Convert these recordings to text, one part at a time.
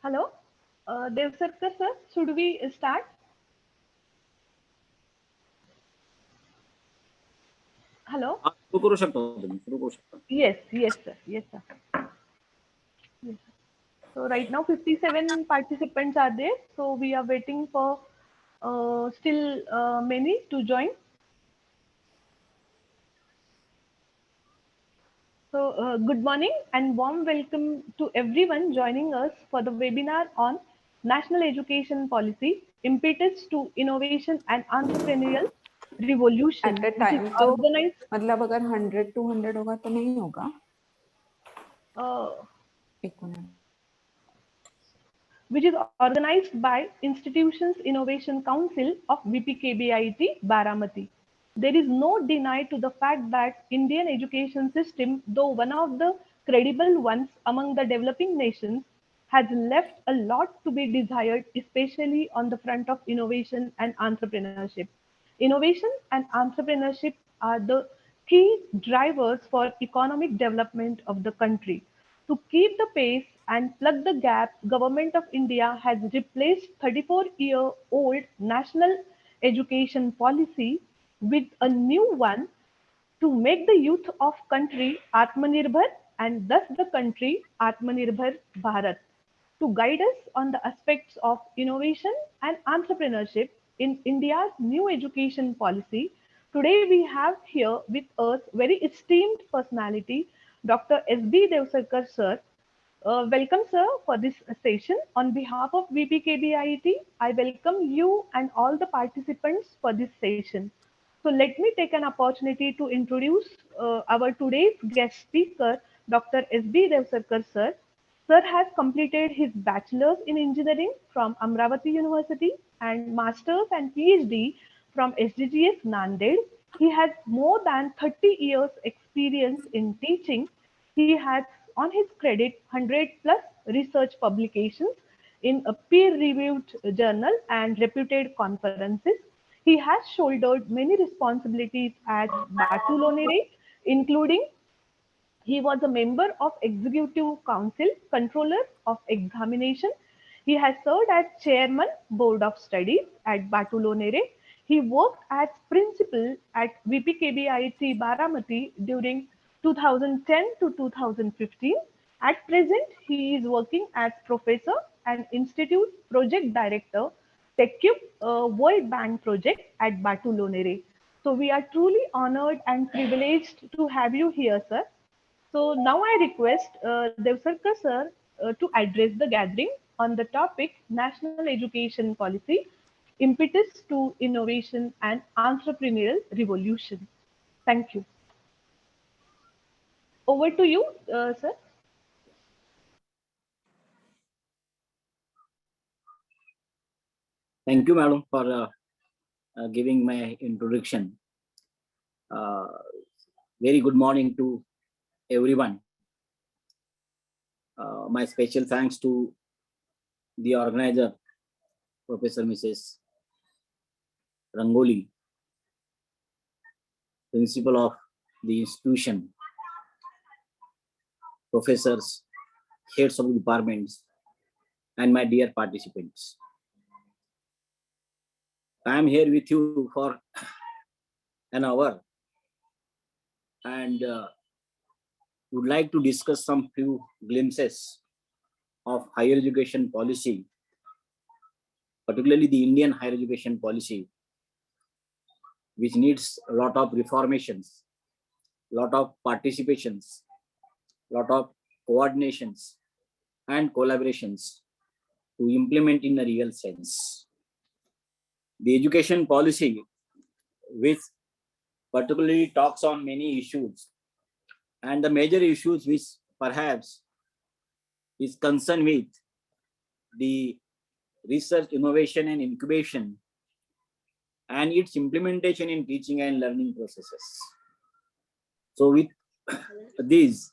Hello, Devsarkar sir, should we start? Hello? सुरू करू शकता तुम्ही सुरू करू शकता. Yes, sir. Yes, sir. Yes, sir. So right now 57 participants are there. So we are waiting for still many to join. So good morning and warm welcome to everyone joining us for the webinar on National Education Policy, Impetus to Innovation and Entrepreneurial at Revolution, uh which is time to organized मतलब अगर 100 200 होगा तो नहीं होगा. uh, एक minute. which is organized by Institutions Innovation Council of VPKBIET Baramati. There is no deny to the fact that Indian education system, though one of the credible ones among the developing nations, has left a lot to be desired, especially on the front of innovation and entrepreneurship. Innovation and entrepreneurship are the key drivers for economic development of the country. To keep the pace and plug the gap, Government of India has replaced 34-year-old national education policy with a new one to make the youth of country Atmanirbhar and thus the country Atmanirbhar Bharat. To guide us on the aspects of innovation and entrepreneurship in India's new education policy, today we have here with us very esteemed personality, Dr. S.B.Deosarkar sir. Welcome, sir, for this session. On behalf of VPKBIET, I welcome you and all the participants for this session. So let me take an opportunity to introduce our today's guest speaker, Dr. S.B. Devsarkar sir. Sir has completed his bachelor's in engineering from Amravati University and master's and PhD from SDGS Nanded. He has more than 30 years experience in teaching. He has on his credit 100 plus research publications in a peer-reviewed journal and reputed conferences. He has shouldered many responsibilities at Batu Lonere, including he was a member of Executive Council, Controller of Examination. He has served as Chairman, Board of Studies at Batu Lonere. He worked as Principal at VPKBIET Baramati during 2010 to 2015. At present, he is working as Professor and Institute Project Director, TechCube World Bank Project at Batu Lonere. So we are truly honored and privileged to have you here, sir. So now I request Devsarkar sir to address the gathering on the topic National Education Policy, Impetus to Innovation and Entrepreneurial Revolution. Thank you. Over to you, sir. Thank you, madam, for giving my introduction. Very good morning to everyone. My special thanks to the organizer, Professor Mrs. Rangoli, principal of the institution, professors, heads of the departments, and my dear participants. I am here with you for an hour and would like to discuss some few glimpses of higher education policy, particularly the Indian higher education policy, which needs a lot of reformations, lot of participations, lot of coordinations and collaborations to implement in a real sense. The education policy, which particularly talks on many issues, and the major issues which perhaps is concerned with the research, innovation and incubation and its implementation in teaching and learning processes. So with these,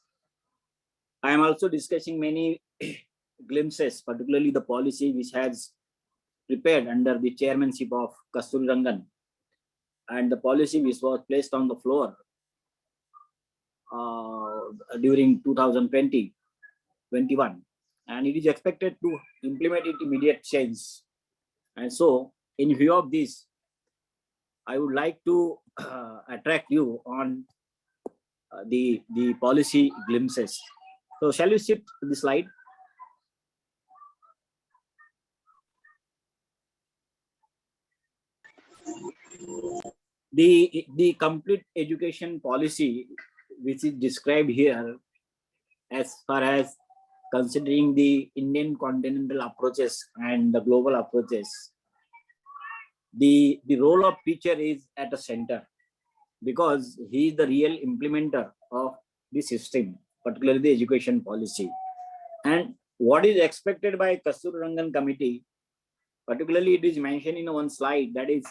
I am also discussing many glimpses, particularly the policy which has prepared under the chairmanship of Kasturi Rangan and the policy which was placed on the floor during 2020-21. and it is expected to implement it immediate change. And so, in view of this, I would like to attract you on the policy glimpses. So, shall we shift to the slide? The complete education policy, which is described here, as far as considering the Indian continental approaches and the global approaches, the role of teacher is at the center, because he is the real implementer of the system, particularly the education policy. And what is expected by Kasturirangan committee, particularly it is mentioned in one slide, that is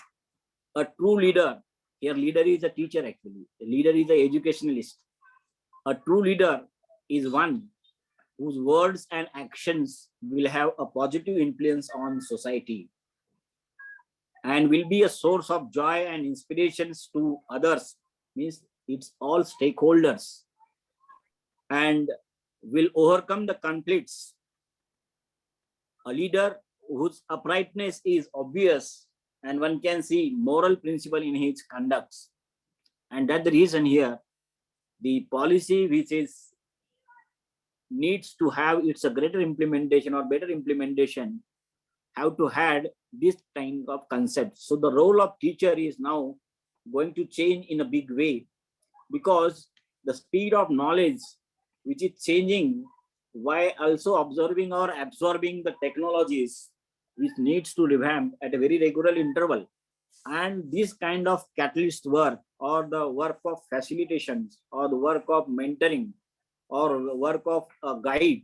a true leader. Here leader is a teacher actually. The leader is an educationalist. A true leader is one whose words and actions will have a positive influence on society and will be a source of joy and inspirations to others. Means it's all stakeholders, and will overcome the conflicts. A leader whose uprightness is obvious and one can see moral principle in his conducts. And that's the reason here the policy which is needs to have its a greater implementation or better implementation have to had this kind of concept. So the role of teacher is now going to change in a big way, because the speed of knowledge which is changing while also observing or absorbing the technologies which needs to revamp at a very regular interval. And this kind of catalyst work or the work of facilitations or the work of mentoring or the work of a guide,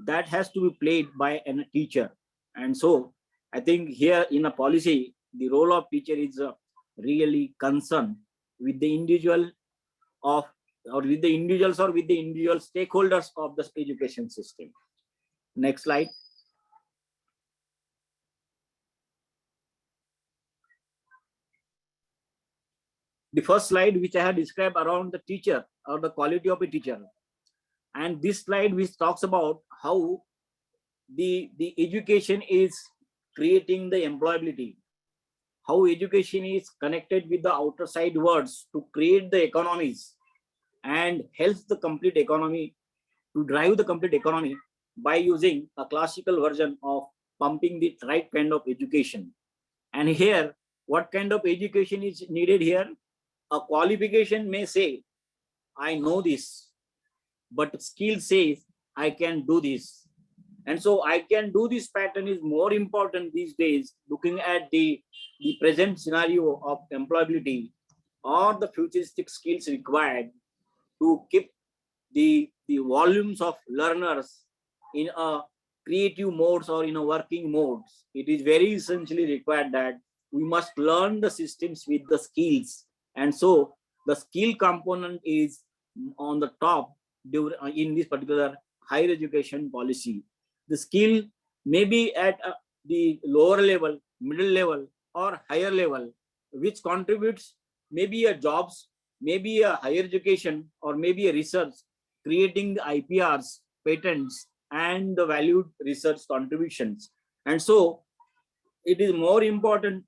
that has to be played by a teacher. And so I think here in a policy, the role of teacher is really concerned with the individual of, or with the individuals or with the individual stakeholders of the education system. Next slide. The first slide which I have described around the teacher or the quality of a teacher. And this slide which talks about how the education is creating the employability, how education is connected with the outer side worlds to create the economies and helps the complete economy to drive the complete economy by using a classical version of pumping the right kind of education. And here, what kind of education is needed here? A qualification may say, I know this, but skill says, I can do this. And so I can do this pattern is more important these days, looking at the present scenario of employability or the futuristic skills required to keep the volumes of learners in a creative modes or in a working modes. It is very essentially required that we must learn the systems with the skills. And so the skill component is on the top in this particular higher education policy. The skill may be at the lower level, middle level, or higher level, which contributes maybe a jobs, maybe a higher education, or maybe a research, creating the IPRs, patents, and the valued research contributions. And so it is more important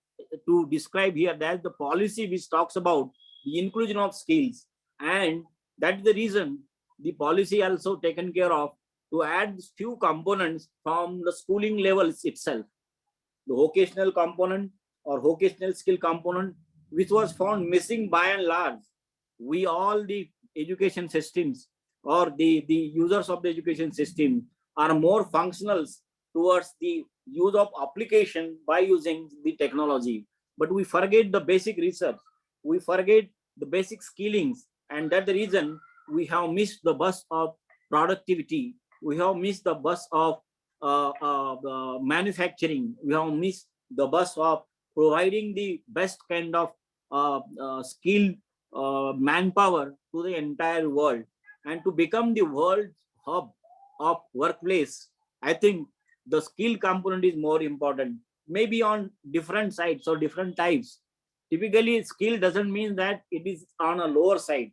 to describe here that the policy which talks about the inclusion of skills, and that's the reason the policy also taken care of to add few components from the schooling levels itself. The vocational component or vocational skill component, which was found missing by and large. We all the education systems or the users of the education system are more functional towards the use of application by using the technology. But we forget the basic research. We forget the basic skillings. And that's the reason we have missed the bus of productivity. We have missed the bus of manufacturing. We have missed the bus of providing the best kind of skilled manpower to the entire world. And to become the world hub of workplace, I think the skill component is more important. Maybe on different sides or different types. Typically, skill doesn't mean that it is on a lower side.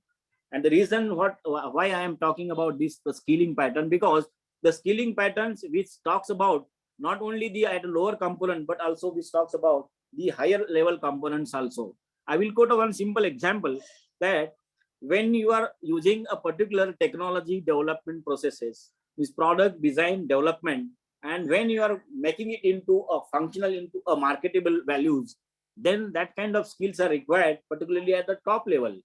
And the reason why I am talking about this the skilling pattern, because the skilling patterns, which talks about not only the at a lower component, but also which talks about the higher level components also. I will quote one simple example that when you are using a particular technology development processes, this product design development, and when you are making it into a functional, into a marketable values, then that kind of skills are required, particularly at the top level.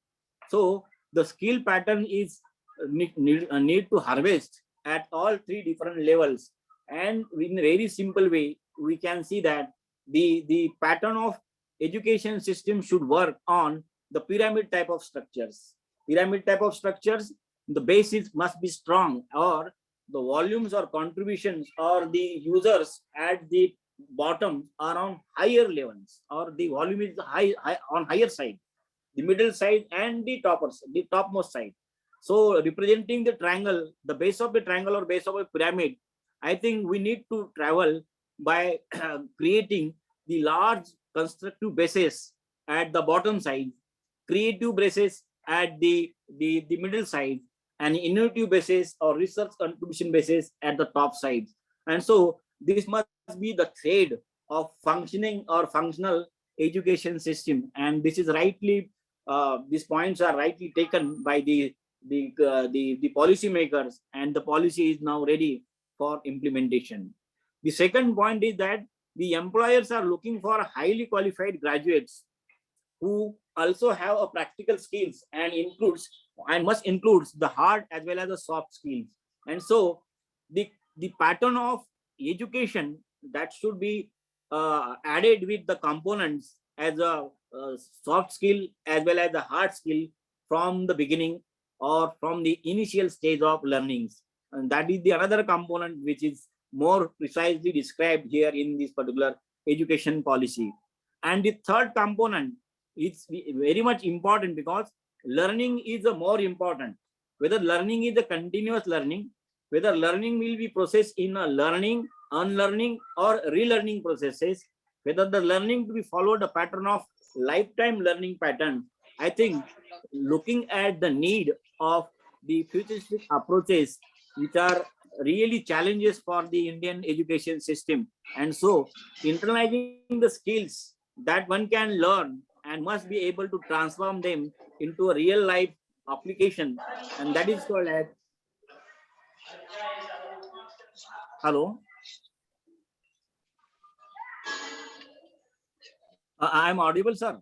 So the skill pattern is need to harvest at all three different levels. And in a very simple way, we can see that the pattern of education system should work on the pyramid type of structures. Pyramid type of structures, the basis must be strong, or the volumes or contributions or the users at the bottom are on higher levels, or the volume is high on higher side, the middle side and the topmost side. So representing the triangle, the base of the triangle or base of a pyramid, I think we need to travel by creating the large constructive bases at the bottom side, creative bases at the middle side, and innovative bases or research contribution bases at the top side. And so this must be the thread of functioning or functional education system. And this is rightly, these points are rightly taken by the policy makers, and the policy is now ready for implementation. The second point is that the employers are looking for highly qualified graduates who also have a practical skills and must include the hard as well as the soft skills. And so the pattern of education that should be added with the components as a soft skill as well as the hard skill from the beginning or from the initial stage of learnings. And that is the another component which is more precisely described here in this particular education policy. And the third component, it's very much important because learning is a more important. Whether learning is a continuous learning, whether learning will be processed in a learning, unlearning or relearning processes, whether the learning to be followed a pattern of lifetime learning pattern, I think looking at the need of the futuristic approaches which are really challenges for the Indian education system. And so internalizing the skills that one can learn and must be able to transform them into a real life application, and that is called as hello. I am audible, sir.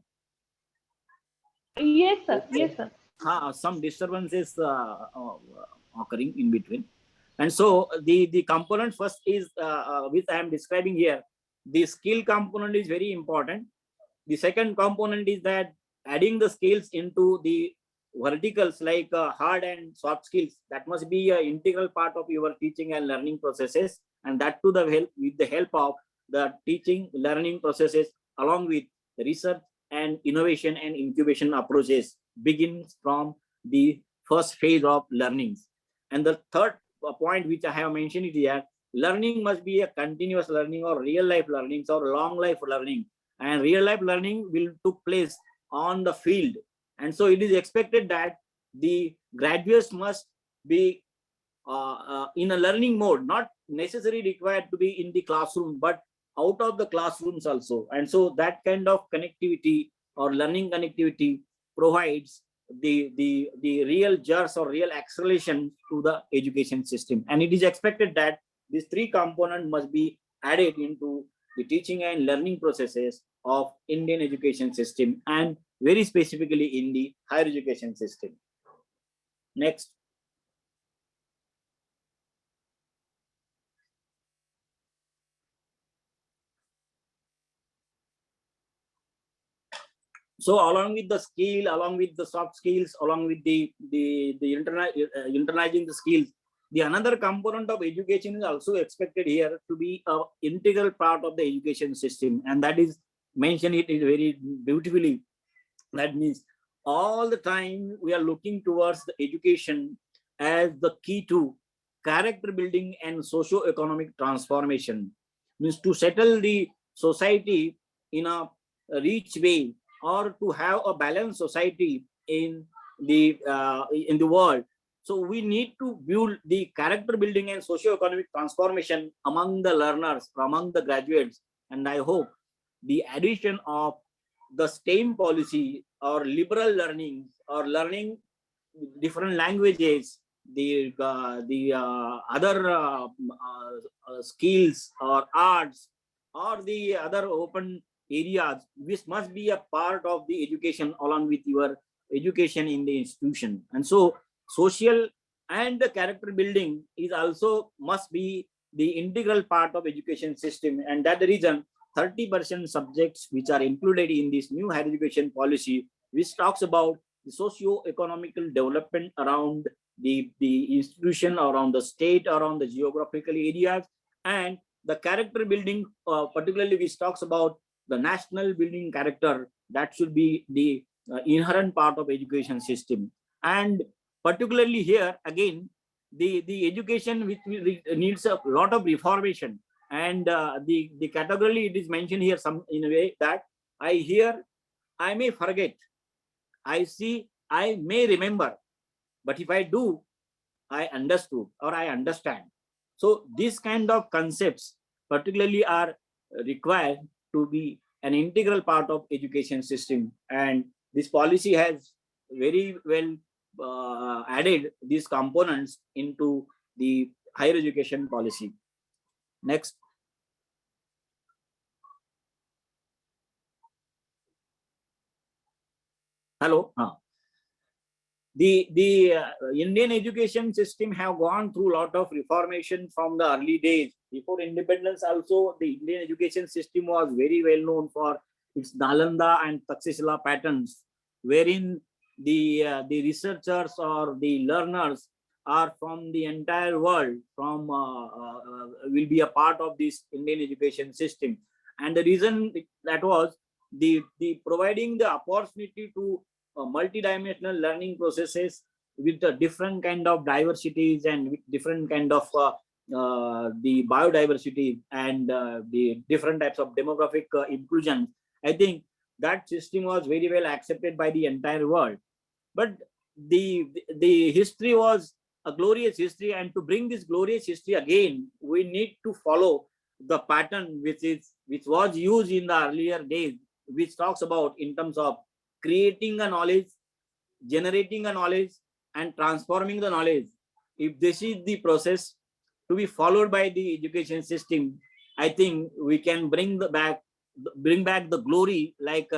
Yes, sir. Okay. Yes, sir. Some disturbances occurring in between. And so the component first is which I am describing here. The skill component is very important. The second component is that adding the skills into the verticals like hard and soft skills, that must be an integral part of your teaching and learning processes, and that to the help with the help of the teaching learning processes along with research and innovation and incubation approaches begins from the first phase of learnings. And the third point which I have mentioned is here, learning must be a continuous learning or real life learnings or long life learning, and real life learning will took place on the field. And so it is expected that the graduates must be in a learning mode, not necessarily required to be in the classroom, but out of the classrooms also. And so that kind of connectivity or learning connectivity provides the real jars or real acceleration to the education system. And it is expected that these three components must be added into the teaching and learning processes of Indian education system, and very specifically in the higher education system. Next. So along with the skill, along with the soft skills, along with the internalizing the skills, the another component of education is also expected here to be an integral part of the education system, and that is mentioned it is very beautifully. That means all the time we are looking towards the education as the key to character building and socio-economic transformation. Means to settle the society in a rich way, or to have a balanced society in the world, So we need to build the character building and socio-economic transformation among the learners, among the graduates. And I hope the addition of the STEM policy or liberal learning or learning different languages, the other skills or arts or the other open areas, which must be a part of the education along with your education in the institution. And so social and the character building is also must be the integral part of education system. And that's the reason 30% subjects which are included in this new higher education policy, which talks about the socio-economical development around the institution, around the state, around the geographical areas, and the character building, particularly which talks about the national building character, that should be the inherent part of education system. And particularly here, again, the education which needs a lot of reformation. And the category it is mentioned here some in a way that I hear, I may forget, I see, I may remember, but if I do, I understood or I understand. So these kind of concepts particularly are required to be an integral part of education system. And this policy has very well added these components into the higher education policy. Next. Hello. The Indian education system have gone through a lot of reformation from the early days. Before independence also, the Indian education system was very well known for its Nalanda and Takshashila patterns, wherein the researchers or the learners are from the entire world, from will be a part of this Indian education system. And the reason that was the providing the opportunity to multidimensional learning processes with a different kind of diversities and with different kind of the biodiversity and the different types of demographic inclusion. I think that system was very well accepted by the entire world. But the history was a glorious history, and to bring this glorious history again, we need to follow the pattern which was used in the earlier days, which talks about in terms of creating a knowledge, generating a knowledge, and transforming the knowledge. If this is the process to be followed by the education system, I think we can bring back the glory like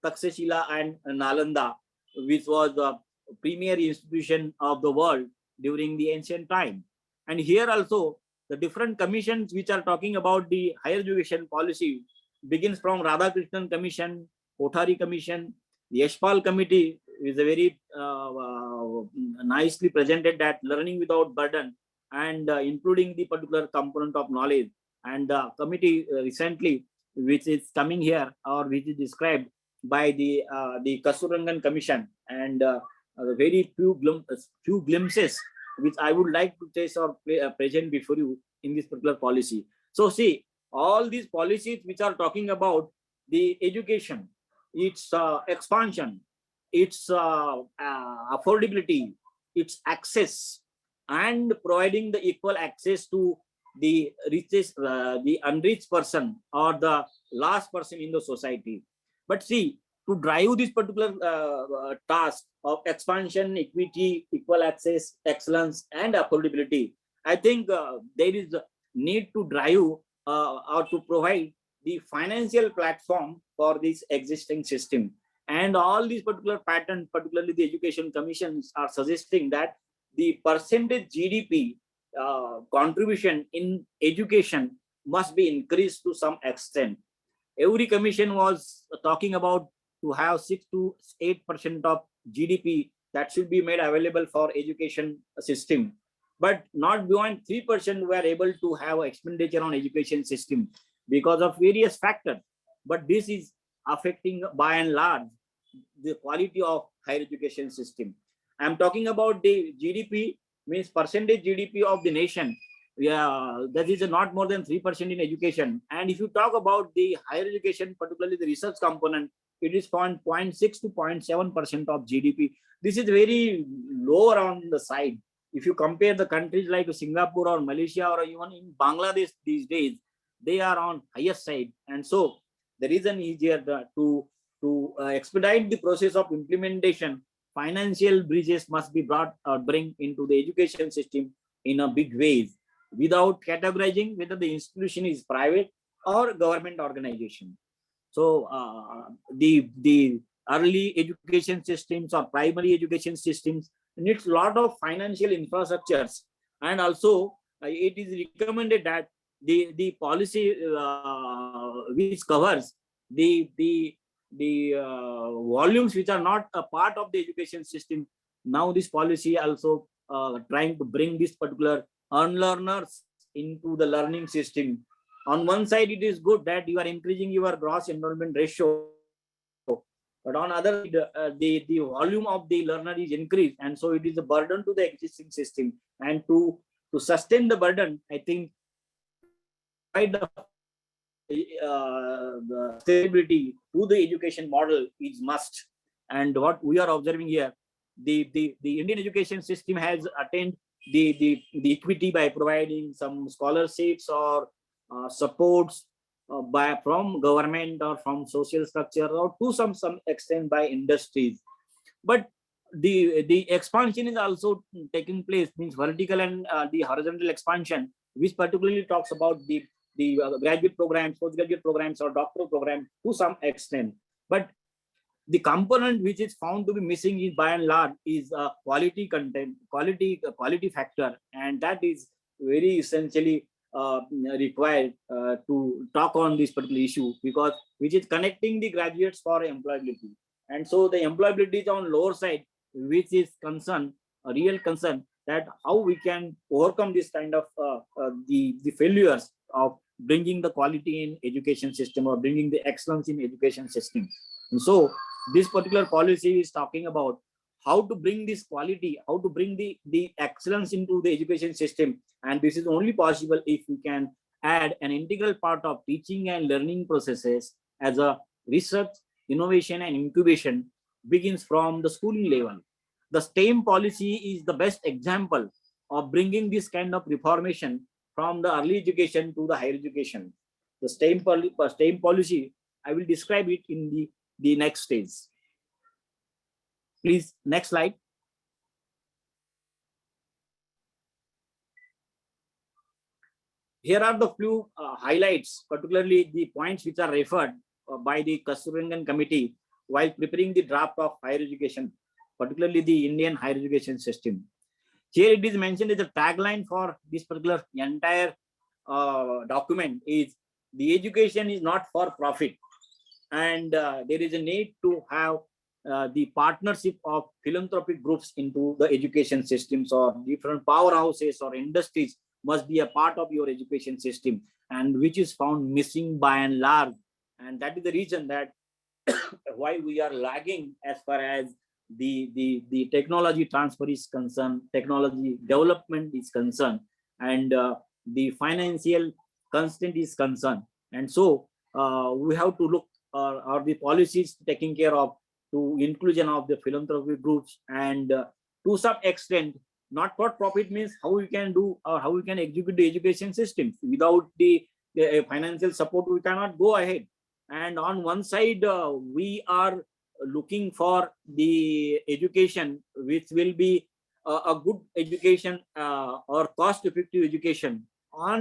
Takshashila and Nalanda, which was the premier institution of the world during the ancient time. And here also, the different commissions which are talking about the higher education policy begins from Radhakrishnan Commission, Kothari Commission. The Yashpal Committee is a very nicely presented that learning without burden and including the particular component of knowledge. And the committee recently, which is coming here or which is described by the Kasturirangan Commission, and very few glimpses which I would like to taste or present before you in this particular policy. So see, all these policies which are talking about the education, its expansion, its affordability, its access, and providing the equal access to the richest, the unreached person or the last person in the society. But see, to drive this particular task of expansion, equity, equal access, excellence, and affordability, I think there is a need to drive or to provide the financial platform for this existing system. And all these particular patterns, particularly the education commissions, are suggesting that the percentage GDP contribution in education must be increased to some extent. Every commission was talking about to have 6 to 8% of GDP that should be made available for education system, but not beyond 3% we are able to have expenditure on education system because of various factors. But this is affecting by and large the quality of higher education system. I'm talking about the GDP, means percentage GDP of the nation. Yeah, that is not more than 3% in education. And if you talk about the higher education, particularly the research component, it is 0.6 to 0.7% of GDP. This is very low on the side. if you compare the countries like Singapore or Malaysia or even in Bangladesh these days, they are on higher side. And so the reason is here to expedite the process of implementation, financial bridges must be brought or bring into the education system in a big ways, without categorizing whether the institution is private or government organization. So the early education systems or primary education systems needs a lot of financial infrastructures, and also it is recommended that the policy which covers the volumes which are not a part of the education system. Now this policy also trying to bring this particular unlearners into the learning system. On one side, it is good that you are increasing your gross enrollment ratio, but on other side, the volume of the learner is increased, and so it is a burden to the existing system. And to sustain the burden, I think the stability to the education model is must. And what we are observing here, the Indian education system has attained the equity by providing some scholarships or supports from government or from social structure, or to some extent by industries. But the expansion is also taking place, means vertical and the horizontal expansion, which particularly talks about the graduate programs, postgraduate programs, or doctoral programs to some extent. But the component which is found to be missing is by and large is quality content, quality factor, and that is very essentially required to talk on this particular issue, because which is connecting the graduates for employability. And so the employability is on lower side, which is concern, a real concern, that how we can overcome this kind of the failures of bringing the quality in education system or bringing the excellence in education system. And so this particular policy is talking about how to bring this quality, how to bring the excellence into the education system. And this is only possible if we can add an integral part of teaching and learning processes as a research, innovation, and incubation begins from the schooling level. The STEM policy is the best example of bringing this kind of reformation from the early education to the higher education. The STEM policy, I will describe it in the next stage. Please, next slide. Here are the few highlights, particularly the points which are referred by the Kasturirangan committee while preparing the draft of higher education, particularly the Indian higher education system. Here it is mentioned as a tagline for this particular entire document is, the education is not for profit, and there is a need to have the partnership of philanthropic groups into the education systems, or different powerhouses or industries must be a part of your education system, and which is found missing by and large. And that is the reason that why we are lagging as far as the technology transfer is concerned, technology development is concerned, and the financial constraint is concerned. And so we have to look or the policies taking care of to inclusion of the philanthropic groups, and to some extent, not for profit means how we can do or how we can execute the education system. Without the financial support, we cannot go ahead. And on one side, we are looking for the education which will be a good education or cost-effective education. Or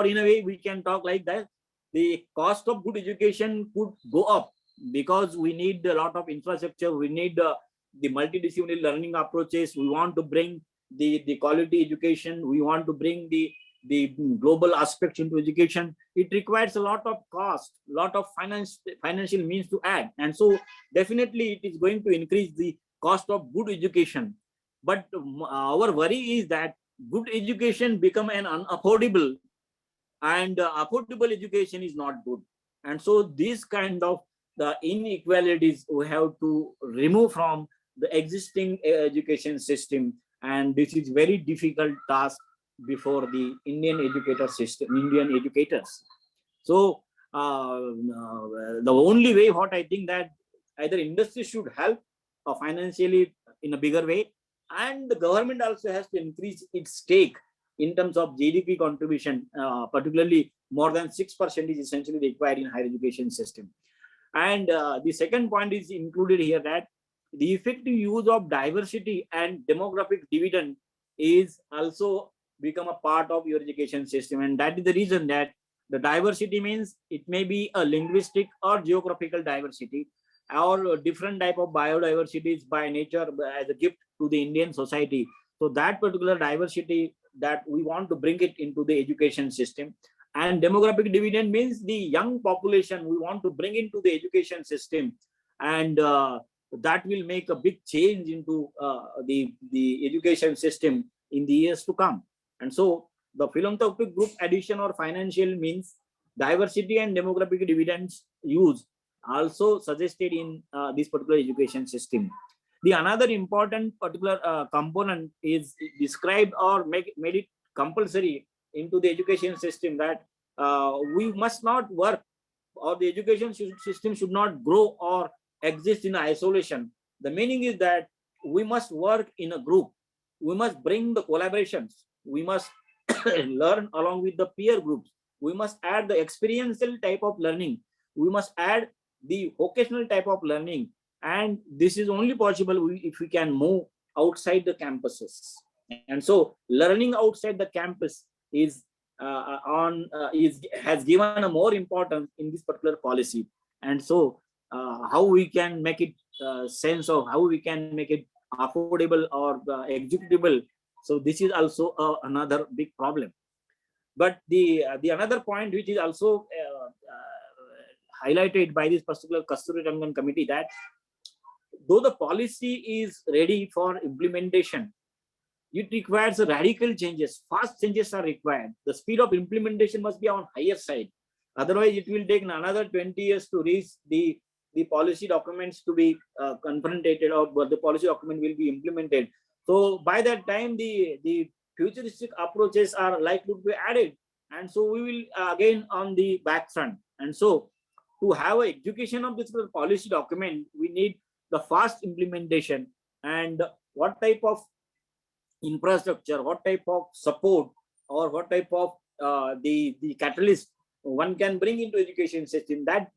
in a way, we can talk like that. The cost of good education could go up, because we need a lot of infrastructure, we need the multidisciplinary learning approaches, we want to bring the quality education, we want to bring the global aspects into education. It requires a lot of cost, lot of financial means to add, and so definitely it is going to increase the cost of good education. But our worry is that good education become an unaffordable, and affordable education is not good. And so this kind of the inequalities we have to remove from the existing education system, and this is very difficult task before the Indian educator system, Indian educators. So the only way, what I think, that either industry should help financially in a bigger way, and the government also has to increase its stake in terms of GDP contribution, particularly more than 6% is essentially required in higher education system. And the second point is included here, that the effective use of diversity and demographic dividend is also become a part of your education system. And that is the reason that the diversity means it may be a linguistic or geographical diversity, or different type of biodiversity by nature as a gift to the Indian society. So that particular diversity, that we want to bring it into the education system. And demographic dividend means the young population we want to bring into the education system, and that will make a big change into the education system in the years to come. And so the philanthropic group addition or financial means diversity and demographic dividends use also suggested in this particular education system. The another important particular component is described or made it compulsory into the education system, that we must not work, or the education system should not grow or exist in isolation. The meaning is that we must work in a group. We must bring the collaborations. We must learn along with the peer groups. We must add the experiential type of learning. We must add the vocational type of learning. And this is only possible if we can move outside the campuses. And so learning outside the campus is has given a more importance in this particular policy. And so how we can make it sense of how we can make it affordable or executable. So this is also another big problem. But the another point which is also highlighted by this particular Kasturi Rangan committee, that though the policy is ready for implementation, it requires radical changes. Fast changes are required. The speed of implementation must be on higher side. Otherwise, it will take another 20 years to reach the policy documents to be confronted, or the policy document will be implemented. So by that time, the futuristic approaches are likely to be added. And so we will again on the back front. And so to have an education of this policy document, we need the fast implementation, and what type of infrastructure, what type of support, or what type of the catalyst one can bring into education system that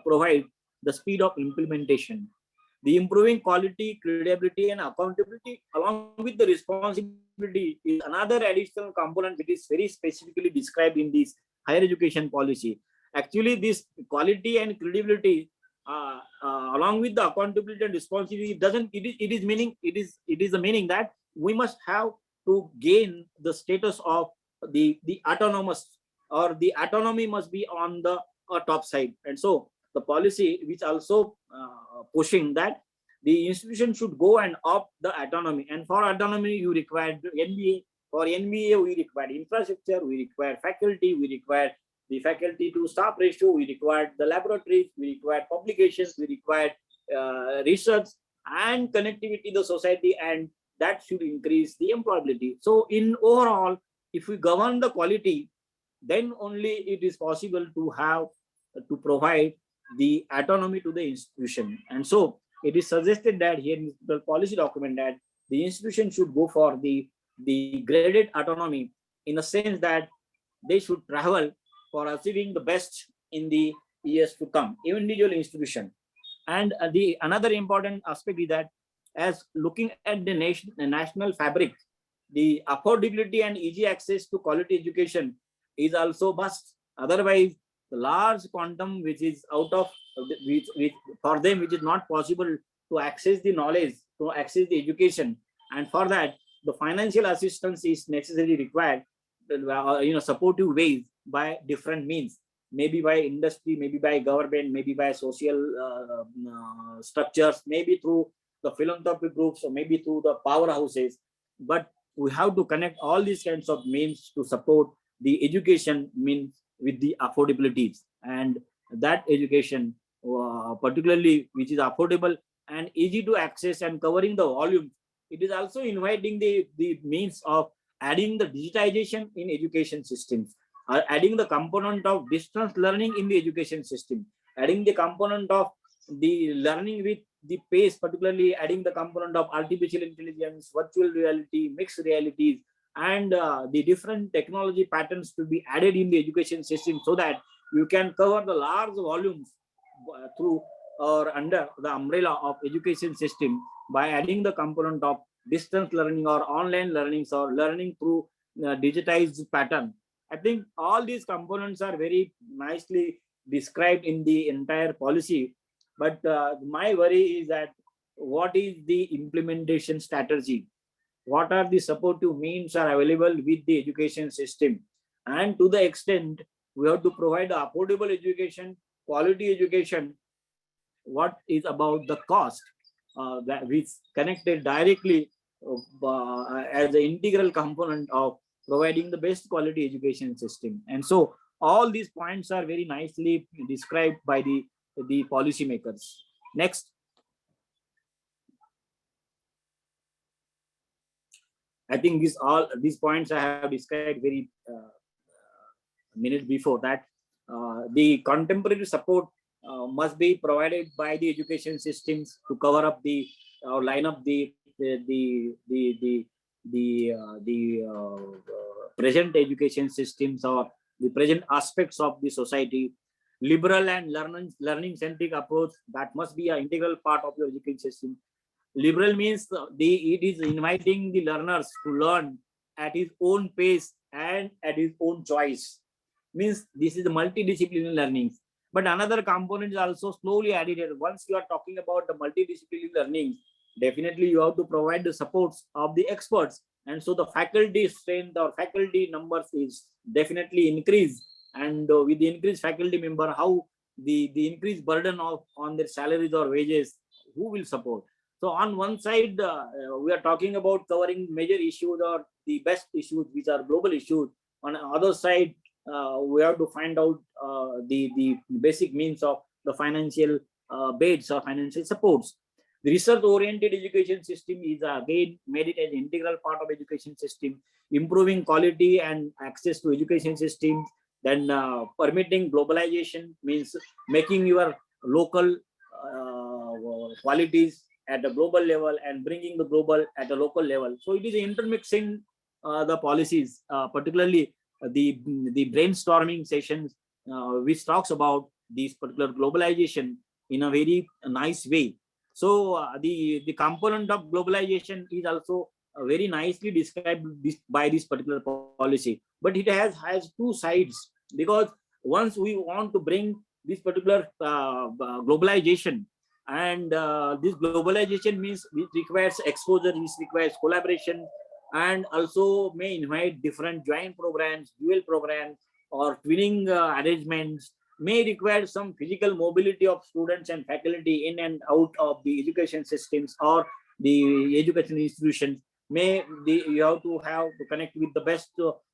provide the speed of implementation. The improving quality, credibility, and accountability along with the responsibility is another additional component which is very specifically described in this higher education policy. Actually, this quality and credibility along with the accountability and responsibility, it is the meaning that we must have to gain the status of the autonomous, or the autonomy must be on the top side. And so the policy which also pushing that the institution should go and opt the autonomy, and for autonomy you require NBA. For NBA we require infrastructure, we require faculty, we require the faculty to staff ratio, we require the laboratories, we require publications, we require research and connectivity to the society, and that should increase the employability. So in overall, if we govern the quality, then only it is possible to have to provide the autonomy to the institution. And so it is suggested that here in the policy document that the institution should go for the graded autonomy, in a sense that they should travel for achieving the best in the years to come, individual institution. And the another important aspect is that as looking at the national fabric, the affordability and easy access to quality education is also must. Otherwise, the large quantum which is out of which for them which is not possible to access the knowledge, to access the education, and for that the financial assistance is necessarily required, supportive ways by different means, maybe by industry, maybe by government, maybe by social structures, maybe through the philanthropic groups, or maybe through the powerhouses. But we have to connect all these kinds of means to support the education means with the affordabilities, and that education particularly which is affordable and easy to access and covering the volume, it is also inviting the means of adding the digitization in education systems, adding the component of distance learning in the education system, adding the component of the learning with the pace, particularly adding the component of artificial intelligence, virtual reality, mixed realities, and the different technology patterns to be added in the education system, so that you can cover the large volumes through or under the umbrella of education system by adding the component of distance learning or online learnings or learning through digitized pattern. I think all these components are very nicely described in the entire policy. But my worry is that what is the implementation strategy? What are the supportive means are available with the education system? And to the extent we have to provide affordable education, quality education, what is about the cost that which connected directly as an integral component of providing the best quality education system. And so all these points are very nicely described by the policymakers. Next. I think these points I have described very minutes before that. The contemporary support must be provided by the education systems to cover up the or line up the present education systems or the present aspects of the society. Liberal and learning centric approach, that must be an integral part of your education system. Liberal means it is inviting the learners to learn at his own pace and at his own choice. Means this is the multidisciplinary learning. But another component is also slowly added. Once you are talking about the multidisciplinary learning, definitely you have to provide the supports of the experts. And so the faculty strength or faculty numbers is definitely increased. And with the increased faculty member, how the increased burden on their salaries or wages, who will support? So on one side, we are talking about covering major issues or the best issues, which are global issues. On the other side, we have to find out the basic means of the financial beds or financial supports. The research-oriented education system is again made it as an integral part of education system, improving quality and access to education system. Then permitting globalization means making your local qualities at a global level and bringing the global at a local level. So it is intermixing the policies, particularly the brainstorming sessions, which talks about this particular globalization in a very nice way. So the component of globalization is also very nicely described by this particular policy. But it has two sides, because once we want to bring this particular globalization, and this globalization means it requires exposure, it requires collaboration, and also may invite different joint programs, dual programs, or twinning arrangements, may require some physical mobility of students and faculty in and out of the education systems or the education institutions. You have to connect with the best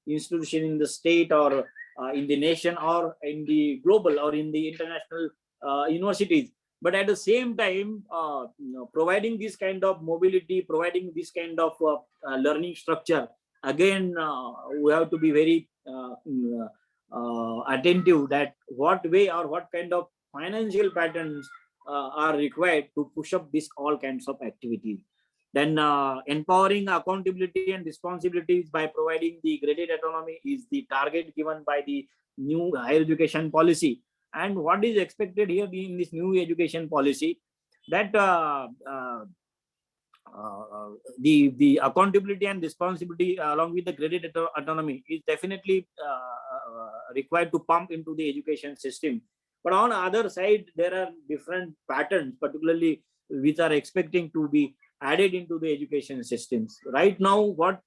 institution in the state or in the nation or in the global or in the international universities. But at the same time, providing this kind of mobility, providing this kind of learning structure, again, we have to be very attentive that what way or what kind of financial patterns are required to push up this all kinds of activities. Then empowering accountability and responsibilities by providing the graded autonomy is the target given by the new higher education policy. And what is expected here in this new education policy, that the accountability and responsibility along with the graded autonomy is definitely required to pump into the education system. But on the other side, there are different patterns, particularly which are expecting to be added into the education systems. Right now, what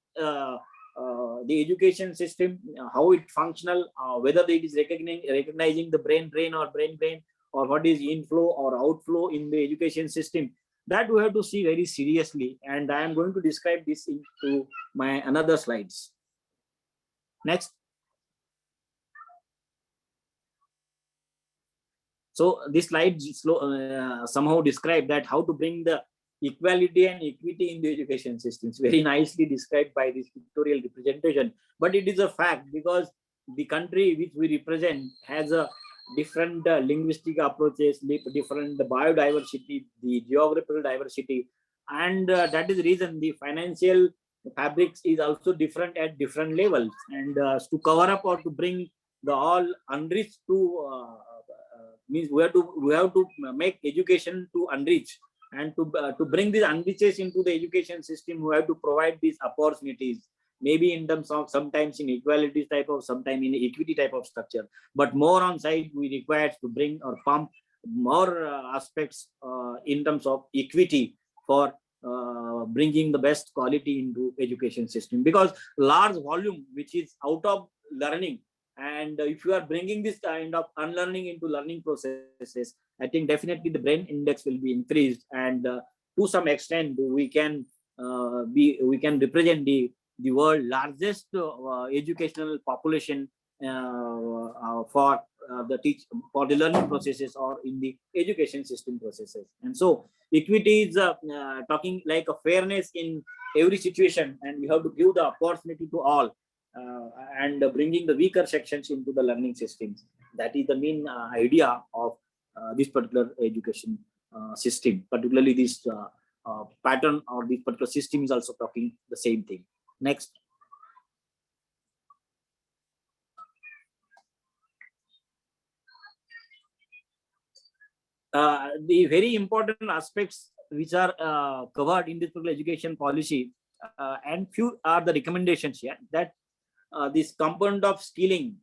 the education system, how it functional, whether it is recognizing the brain drain or what is inflow or outflow in the education system, that we have to see very seriously. And I am going to describe this into my another slides. Next. So this slide somehow describe that how to bring the equality and equity in the education systems, very nicely described by this pictorial representation. But it is a fact, because the country which we represent has a different linguistic approaches, different biodiversity, the geographical diversity, and that is the reason the financial fabrics is also different at different levels. And to cover up or to bring the all unreached to means we have to make education to unreach, and to bring these unreaches into the education system, we have to provide these opportunities, maybe in terms of sometimes in equality type of, sometimes in equity type of structure, but more on side we require to bring or pump more aspects in terms of equity for bringing the best quality into education system. Because large volume which is out of learning, and if you are bringing this kind of unlearning into learning processes, I think definitely the brain index will be increased, and to some extent we can represent the world largest educational population for the learning processes or in the education system processes. And so equity is talking like a fairness in every situation, and we have to give the opportunity to all, and bringing the weaker sections into the learning systems. That is the main idea of this particular education system. Particularly this pattern or this particular system is also talking the same thing. Next. The very important aspects which are covered in this particular education policy, and few are the recommendations here, that this component of skilling,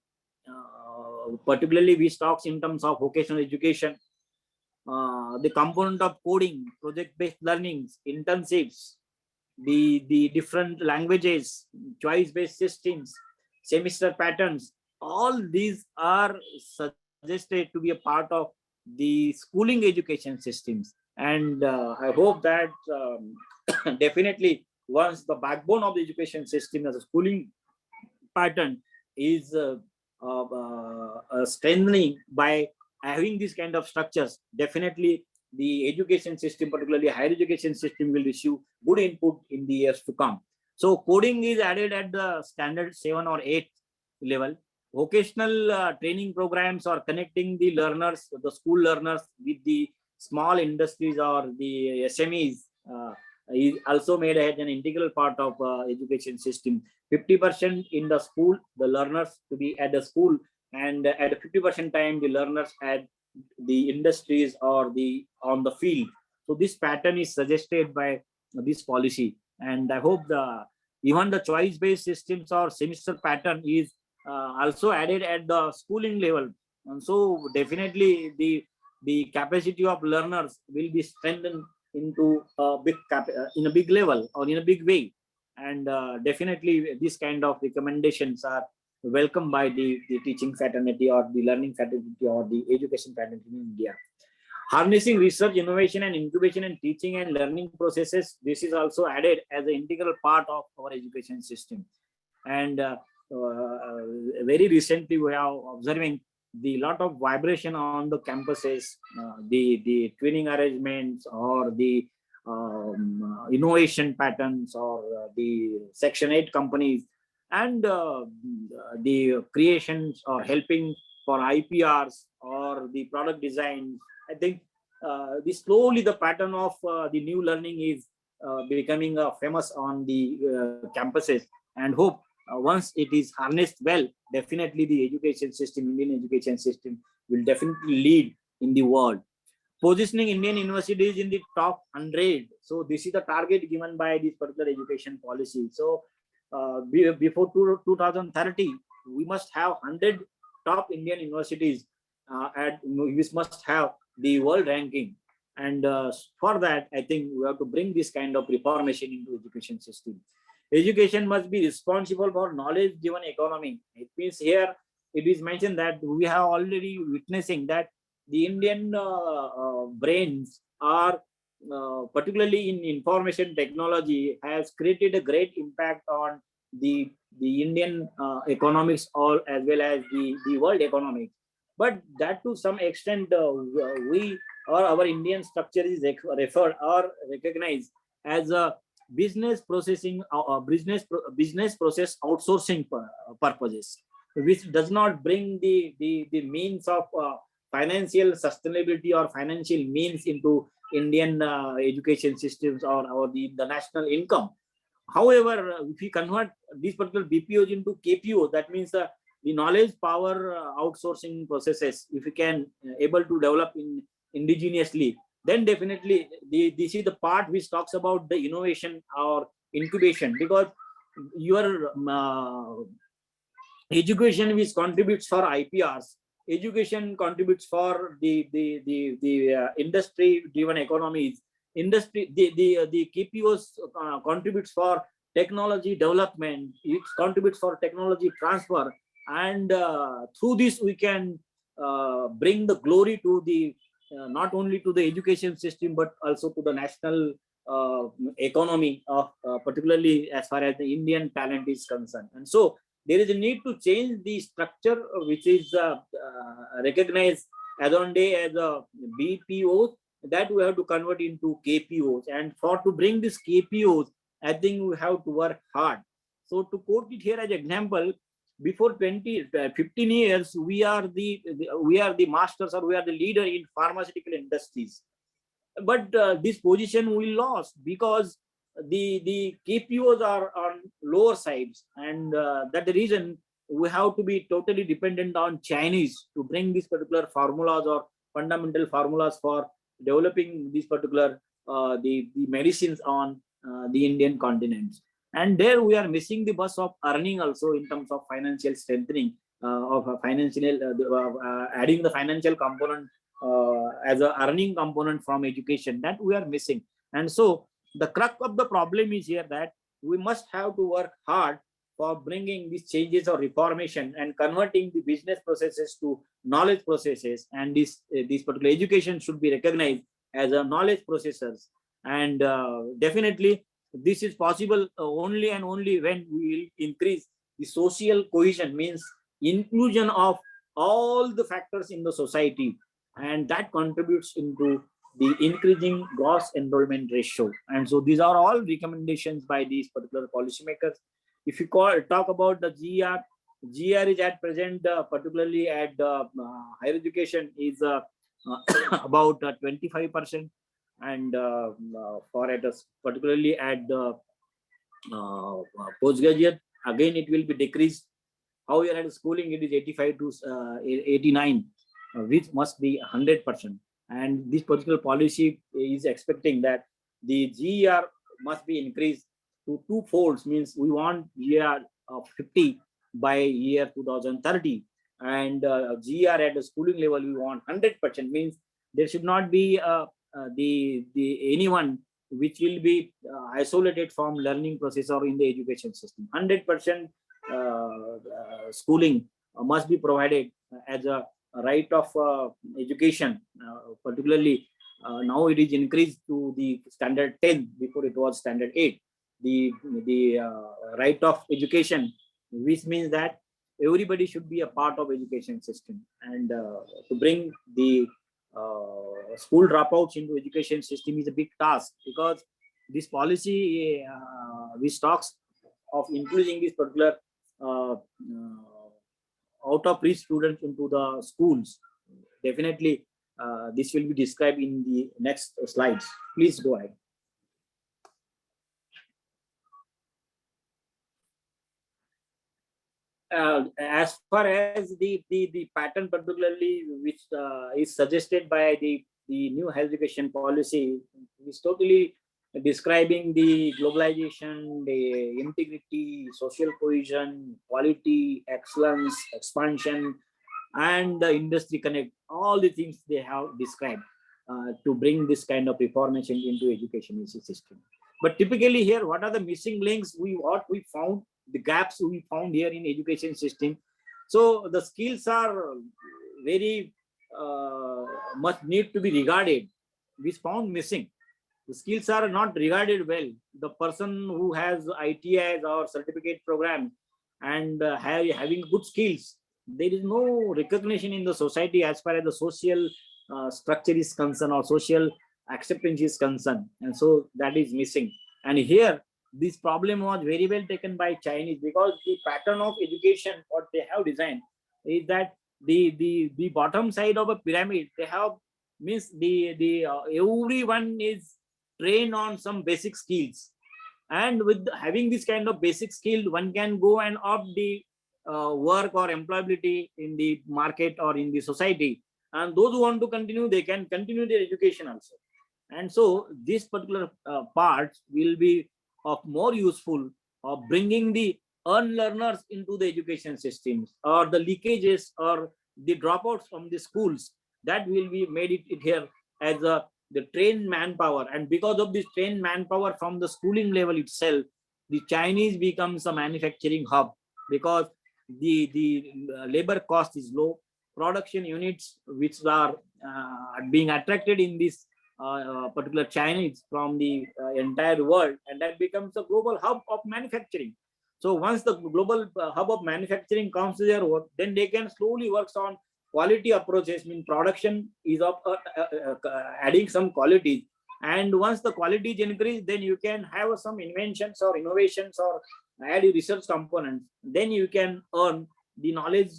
particularly which talks in terms of vocational education, the component of coding, project-based learnings, internships, the different languages, choice-based systems, semester patterns, all these are suggested to be a part of the schooling education systems. And I hope that definitely once the backbone of the education system as a schooling pattern is strengthening by having these kind of structures, definitely the education system, particularly higher education system, will receive good input in the years to come. So coding is added at the standard 7 or 8 level. Vocational training programs are connecting the learners, the school learners, with the small industries or the SMEs, is also made as an integral part of education system. 50% in the school, the learners to be at the school, and at 50% time the learners at the industries or the on the field. So this pattern is suggested by this policy, and I hope even the choice-based systems or semester pattern is also added at the schooling level. And so definitely the capacity of learners will be strengthened into a in a big level or in a big way. And definitely these kind of recommendations are welcomed by the teaching fraternity or the learning fraternity or the education fraternity in India. Harnessing research, innovation, and incubation and teaching and learning processes, this is also added as an integral part of our education system. And very recently we are observing the lot of vibration on the campuses, the twinning arrangements or the innovation patterns or the Section 8 companies, and the creations or helping for IPRs or the product design. I think slowly the pattern of the new learning is becoming famous on the campuses, and hope once it is harnessed well, definitely the education system, Indian education system, will definitely lead in the world. Positioning Indian universities in the top 100. So this is the target given by this particular education policy. So before 2030, we must have 100 top Indian universities, and we must have the world ranking. And for that, I think we have to bring this kind of reformation into education system. Education must be responsible for knowledge-driven economy. It means here it is mentioned that we have already witnessing that the Indian brains are particularly in information technology has created a great impact on the Indian economics or as well as the world economics. But that to some extent we or our Indian structure is referred or recognized as a business processing business process outsourcing purposes. which does not bring the means of financial sustainability or financial means into Indian education systems or the national income. However, if we convert these particular BPOs into KPOs, that means the knowledge power outsourcing processes, if we can able to develop indigenously, then definitely this is the part which talks about the innovation or incubation, because your education which contributes for IPRs, education contributes for the industry driven economies, industry the KPOs contributes for technology development, it contributes for technology transfer, and through this we can bring the glory to the not only to the education system but also to the national economy of particularly as far as the Indian talent is concerned. And so there is a need to change the structure which is recognized as on day as a BPOs, that we have to convert into KPOs. And for to bring this KPOs, I think we have to work hard. So to quote it here as example, before 15 years, we are the masters or we are the leader in pharmaceutical industries. But this position we lost because the KPOs are on lower sides, and that's the reason we have to be totally dependent on Chinese to bring these particular formulas or fundamental formulas for developing these particular the medicines on the Indian continents. And there we are missing the bus of earning also in terms of financial strengthening of financial adding the financial component as a earning component from education, that we are missing. And so the crux of the problem is here that we must have to work hard for bringing these changes or reformation and converting the business processes to knowledge processes, and this particular education should be recognized as a knowledge processors. And definitely this is possible only and only when we will increase the social cohesion, means inclusion of all the factors in the society, and that contributes into the increasing gross enrollment ratio. And so these are all recommendations by these particular policymakers. If you talk about the GR is at present, particularly at higher education, is about 25%, and for at us, particularly at the postgraduate, again it will be decreased. However, at schooling it is 85 to 89, which must be 100%. And this particular policy is expecting that the GR must be increased to 2 folds, means we want GR of 50 by year 2030, and GR at the schooling level we want 100%, means there should not be anyone which will be isolated from learning process or in the education system. 100% schooling must be provided as a right of education, particularly now it is increased to the standard 10, before it was standard 8. The right of education, which means that everybody should be a part of education system, and to bring the school dropouts into education system is a big task, because this policy which talks of including this particular out of reach students into the schools, definitely this will be described in the next slides. Please go ahead. As far as the pattern particularly which is suggested by the new health education policy, is totally describing the globalization, the integrity, social cohesion, quality, excellence, expansion, and the industry connect. All the things they have described to bring this kind of reformation into education system. But typically here, what are the missing links? What we found, the gaps we found here in education system. So the skills are very much need to be regarded, which found missing. The skills are not regarded well. The person who has ITIs or certificate program and having good skills, there is no recognition in the society as far as the social structure is concerned or social acceptance is concerned. And so that is missing. And here this problem was very well taken by Chinese, because the pattern of education what they have designed is that the bottom side of a pyramid, they have means the everyone is trained on some basic skills, and with having this kind of basic skill, one can go and opt the work or employability in the market or in the society, and those who want to continue, they can continue their education also. And so this particular part will be of more useful of bringing the unlearners into the education systems, or the leakages or the dropouts from the schools, that will be made it here as the trained manpower. And because of this trained manpower from the schooling level itself, the Chinese becomes a manufacturing hub, because the labor cost is low, production units which are being attracted in this particular Chinese from the entire world, and that becomes a global hub of manufacturing. So once the global hub of manufacturing comes to their work, then they can slowly work on quality approaches. Mean production is of adding some quality, and once the quality is increased, then you can have some inventions or innovations or add research components. Then you can earn the knowledge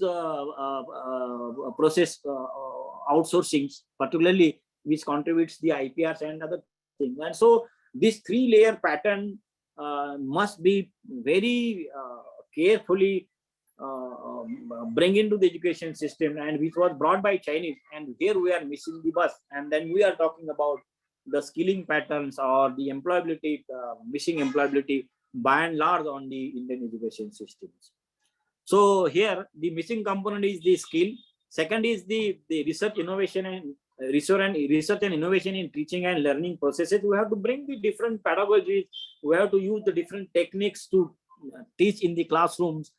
process outsourcing, particularly which contributes the IPRs and other things. And so this 3-layer pattern must be very carefully bring into the education system, and which was brought by Chinese. And here we are missing the bus. And then we are talking about the skilling patterns or the employability, missing employability by and large on the Indian education systems. So here the missing component is the skill. Second is the research innovation and research and innovation in teaching and learning processes. We have to bring the different pedagogies. We have to use the different techniques to teach in the classrooms.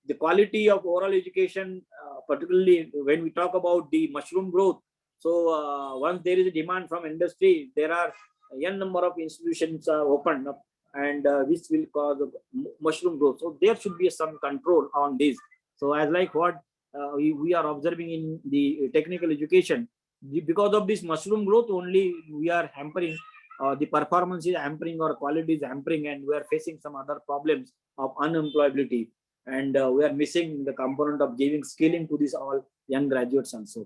The quality of oral education, particularly when we talk about the mushroom growth. So once there is a demand from industry, there are a number of institutions opened up, and which will cause mushroom growth. So there should be some control on this. So as like what we are observing in the technical education, because of this mushroom growth only, we are hampering, the performance is hampering or quality is hampering, and we are facing some other problems of unemployability. And we are missing the component of giving skilling to these all young graduates also.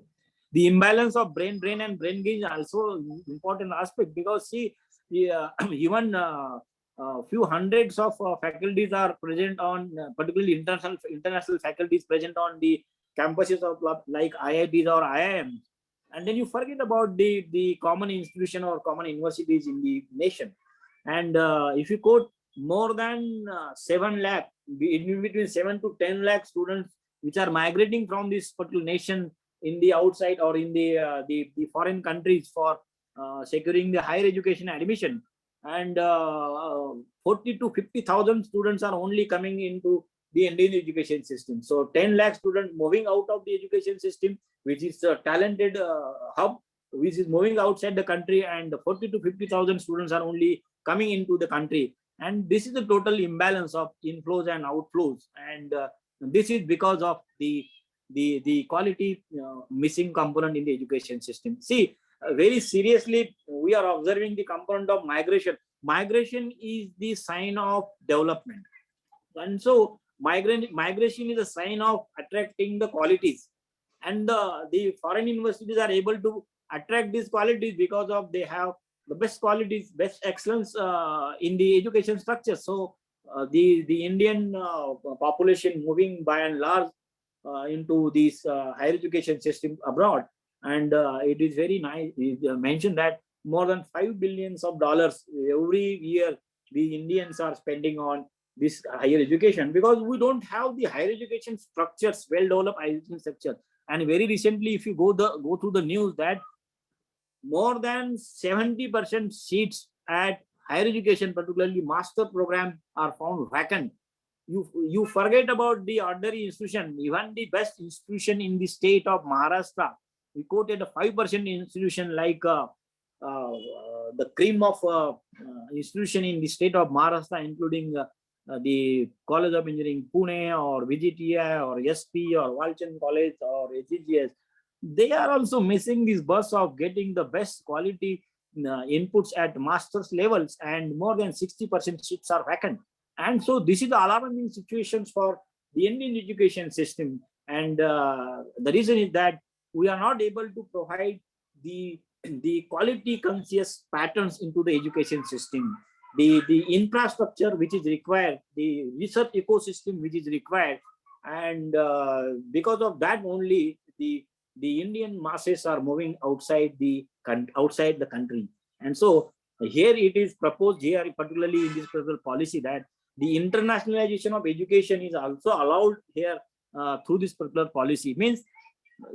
The imbalance of brain drain and brain gain is also important aspect, because see, even few hundreds of faculties are present on, particularly international faculties present on the campuses of like IITs or IIMs, and then you forget about the common institution or common universities in the nation. And if you quote more than 7 lakh, in between 7 to 10 lakh students which are migrating from this particular nation in the outside or in the foreign countries for securing the higher education admission, and 40 to 50,000 students are only coming into the Indian education system. So 10 lakh students moving out of the education system, which is a talented hub, which is moving outside the country, and 40 to 50,000 students are only coming into the country. And this is the total imbalance of inflows and outflows. And this is because of the quality missing component in the education system. See, very seriously, we are observing the component of migration. Migration is the sign of development. And so migration is a sign of attracting the qualities. And the foreign universities are able to attract these qualities because of they have the best qualities, best excellence in the education structure. So the Indian population moving by and large into this higher education system abroad. And it is very nice. It mentioned that more than $5 billion every year the Indians are spending on this higher education, because we don't have the higher education structures, well-developed higher education structure. And very recently, if you go through the news, that more than 70% seats at higher education, particularly master program, are found vacant. You forget about the ordinary institution, even the best institution in the state of Maharashtra. We quoted a 5% institution like the cream of institution in the state of Maharashtra, including the College of Engineering Pune or VGTI or SP or Walchand College or HGGS. They are also missing this bus of getting the best quality inputs at master's levels, and more than 60% seats are vacant. And so this is the alarming situations for the Indian education system. And the reason is that we are not able to provide the quality conscious patterns into the education system, the infrastructure which is required, the research ecosystem which is required. And because of that only, the Indian masses are moving outside the country. And so here it is proposed here, particularly in this particular policy, that the internationalization of education is also allowed here through this particular policy. Means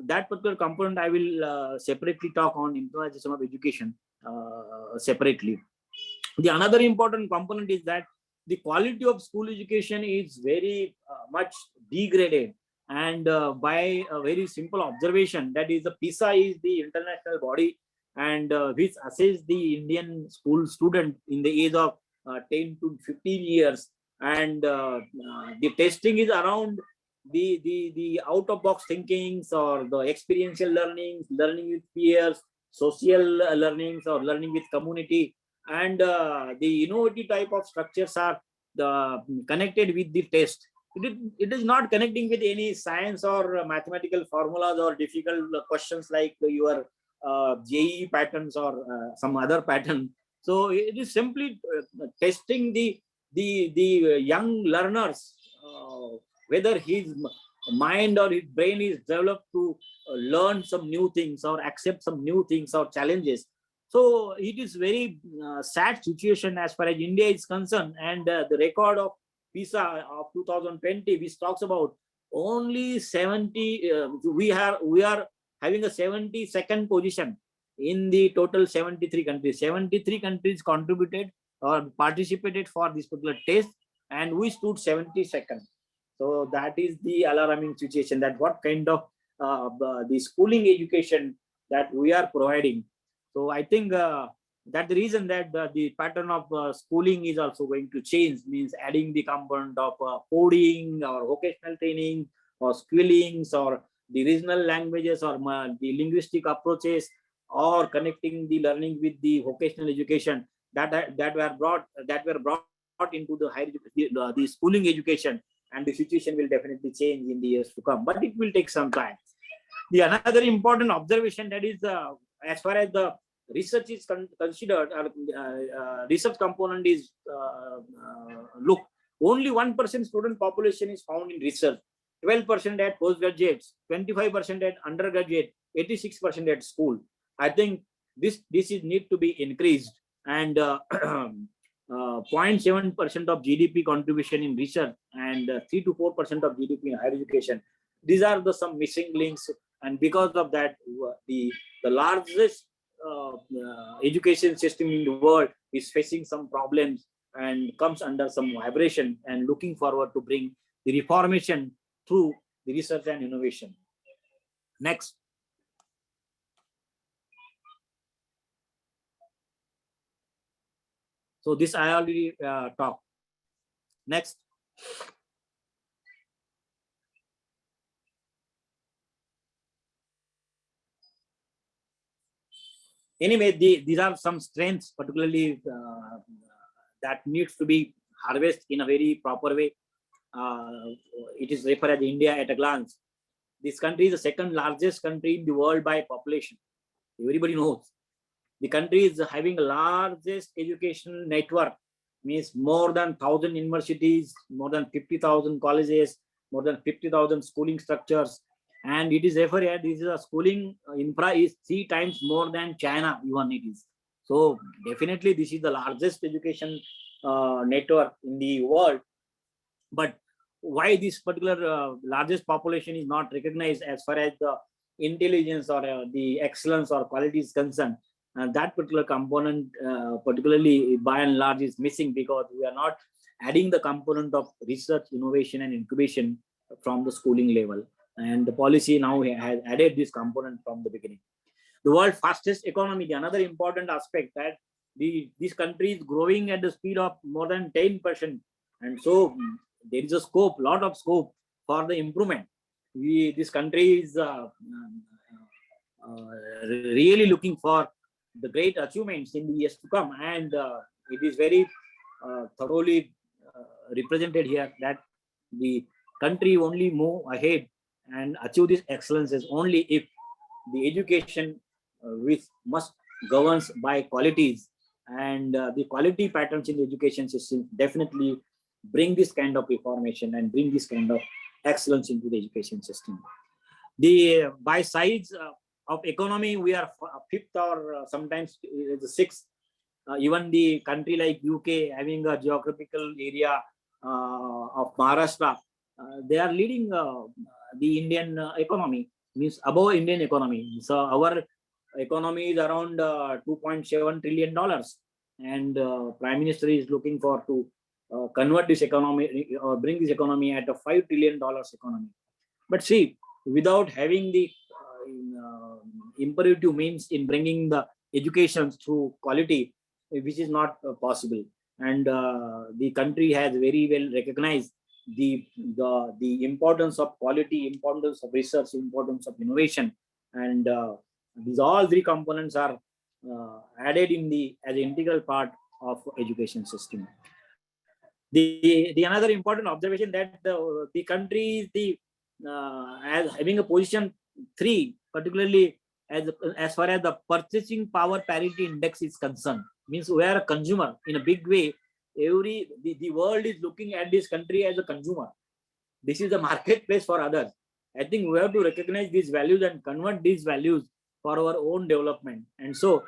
that particular component I will separately talk on internationalization of education separately. The another important component is that the quality of school education is very much degraded, and by a very simple observation, that is the PISA is the international body, and which assess the Indian school student in the age of 10 to 15 years, and the testing is around the out of box thinkings, or the experiential learning with peers, social learnings, or learning with community. And the innovative type of structures are connected with the test. It is not connecting with any science or mathematical formulas or difficult questions like your JEE patterns or some other pattern. So it is simply testing the young learners, whether his mind or his brain is developed to learn some new things or accept some new things or challenges. So it is very sad situation as far as India is concerned. And the record of PISA of 2020, which talks about only 70, we are having a 72nd position in the total 73 countries. 73 countries contributed or participated for this particular test, and we stood 72nd. So that is the alarming situation, that what kind of the schooling education that we are providing. So I think that the reason that the pattern of schooling is also going to change, means adding the component of coding or vocational training or skillings or the regional languages or the linguistic approaches, or connecting the learning with the vocational education that were brought into the higher the schooling education. And the situation will definitely change in the years to come, but it will take some time. The another important observation, that is as far as the research is considered, research component is look, only 1% student population is found in research, 12% at postgraduates, 25% at undergraduate, 86% at school. I think this is need to be increased, and 0.7% of GDP contribution in research, and 3 to 4% of GDP in higher education. These are the some missing links, and because of that, the largest education system in the world is facing some problems and comes under some vibration, and looking forward to bring the reformation through the research and innovation. Next. So this I already talked. Next. Anyway, these are some strengths, particularly that needs to be harvested in a very proper way. It is referred as India at a glance. This country is the second largest country in the world by population. Everybody knows. The country is having the largest educational network, means more than 1,000 universities, more than 50,000 colleges, more than 50,000 schooling structures. And it is referred as this is a schooling infra is 3 times more than China even it is. So definitely this is the largest education network in the world. But why this particular largest population is not recognized as far as the intelligence or the excellence or quality is concerned? That particular component, particularly by and large, is missing, because we are not adding the component of research, innovation, and incubation from the schooling level. And the policy now has added this component from the beginning. The world's fastest economy, the another important aspect, that this country is growing at the speed of more than 10%. And so there is a scope, lot of scope for the improvement. This country is really looking for the great achievements in the years to come. And it is very thoroughly represented here that the country only move ahead and achieve these excellences only if the education which must governs by qualities, and the quality patterns in the education system definitely bring this kind of reformation and bring this kind of excellence into the education system. The by size of economy, we are fifth or sometimes the sixth. Even the country like UK, having a geographical area of Maharashtra, they are leading the Indian economy, means above Indian economy. So our economy is around $2.7 trillion, and Prime Minister is looking for to convert this economy or bring this economy at a $5 trillion economy. But see, without having the imperative means in bringing the education through quality, which is not possible. And the country has very well recognized the importance of quality, importance of research, importance of innovation, and these all three components are added in the as an integral part of education system. The another important observation that the country is the as having a position 3, particularly as far as the purchasing power parity index is concerned, means we are a consumer in a big way. The world is looking at this country as a consumer. This is a marketplace for others. I think we have to recognize these values and convert these values for our own development. And so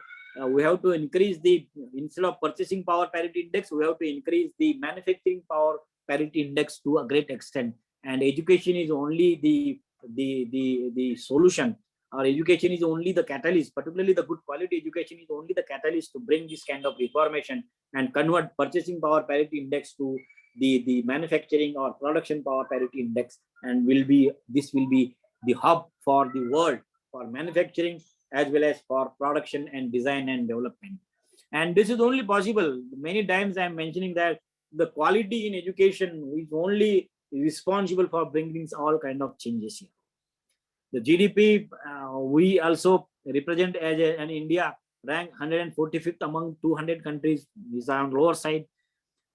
we have to increase the, instead of purchasing power parity index, we have to increase the manufacturing power parity index to a great extent. And education is only the solution, or education is only the catalyst, particularly the good quality education is only the catalyst to bring this kind of reformation and convert purchasing power parity index to the manufacturing or production power parity index, and this will be the hub for the world for manufacturing as well as for production and design and development. And this is only possible. Many times I am mentioning that the quality in education is only responsible for bringing all kind of changes here. The GDP, we also represent as an India ranked 145th among 200 countries. These are on lower side.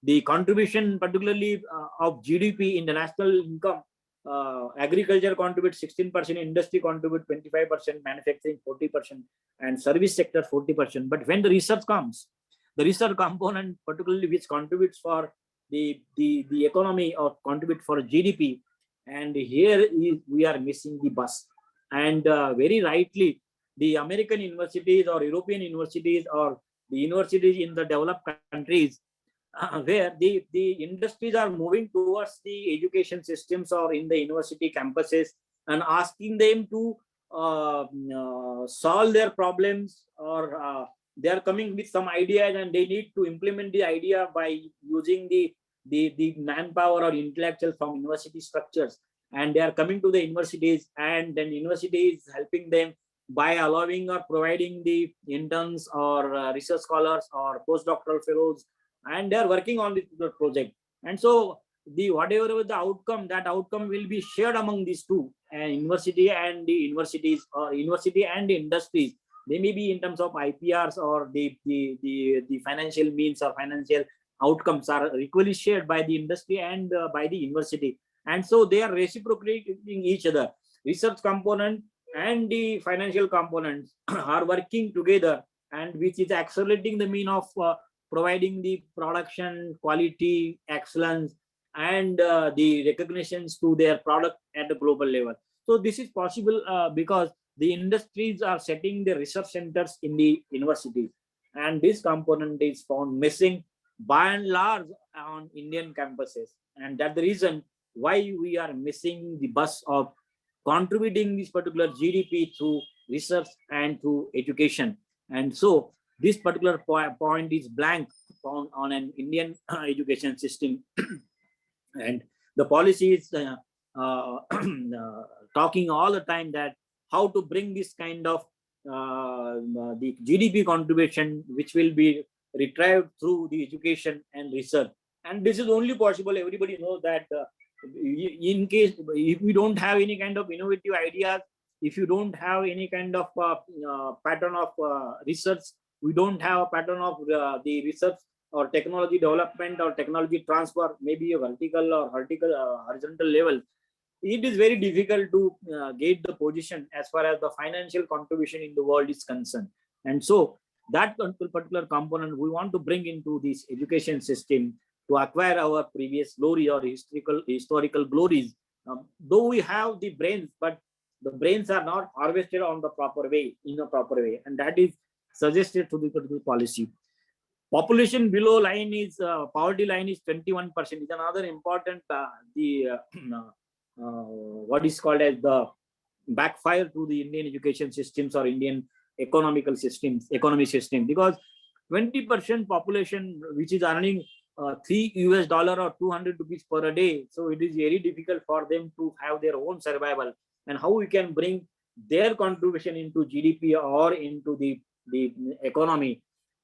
The contribution, particularly of GDP in the national income, agriculture contributes 16%, industry contributes 25%, manufacturing 40%, and service sector 40%. But when the research comes, the research component, particularly which contributes for the economy or contribute for GDP, and here we are missing the bus. And very rightly, the American universities or European universities or the universities in the developed countries, where the industries are moving towards the education systems or in the university campuses and asking them to solve their problems, or they are coming with some ideas and they need to implement the idea by using the manpower or intellectual from university structures, and they are coming to the universities, and then university is helping them by allowing or providing the interns or research scholars or postdoctoral fellows, and they are working on the project. And so the whatever the outcome, that outcome will be shared among these two, and university and the universities, or university and the industries. They may be in terms of IPRs or the financial means or financial outcomes are equally shared by the industry and by the university. And so they are reciprocating each other. Research component and the financial components are working together, and which is accelerating the mean of providing the production, quality, excellence, and the recognitions to their product at the global level. So this is possible because the industries are setting the research centers in the universities, and this component is found missing by and large on Indian campuses. And that's the reason why we are missing the bus of contributing this particular GDP through research and through education. And so this particular point is blank on an Indian education system. And the policy is talking all the time that how to bring this kind of the GDP contribution, which will be retrieved through the education and research. And this is only possible, everybody knows that in case if we don't have any kind of innovative ideas, if you don't have any kind of pattern of research, we don't have a pattern of the research or technology development or technology transfer, maybe a vertical or horizontal level, it is very difficult to get the position as far as the financial contribution in the world is concerned. And so that particular component we want to bring into this education system to acquire our previous glory or historical glories. Though we have the brains, but the brains are not harvested on the proper way, in a proper way, and that is suggested to the policy. Population below line is poverty line is 21%. Is another important what is called as the backfire to the Indian education systems or Indian economy system, because 20% population which is earning $3 or 200 rupees per day, so it is very difficult for them to have their own survival. And how we can bring their contribution into GDP or into the economy,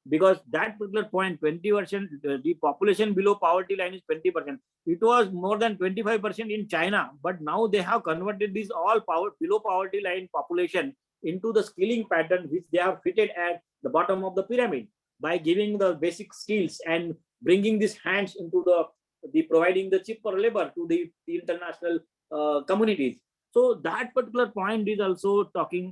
because that particular point, 20%, the population below poverty line is 20%. It was more than 25% in China, but now they have converted this all below poverty line population into the skilling pattern which they have fitted at the bottom of the pyramid by giving the basic skills and bringing these hands into the providing the cheaper labor to the international communities. So that particular point is also talking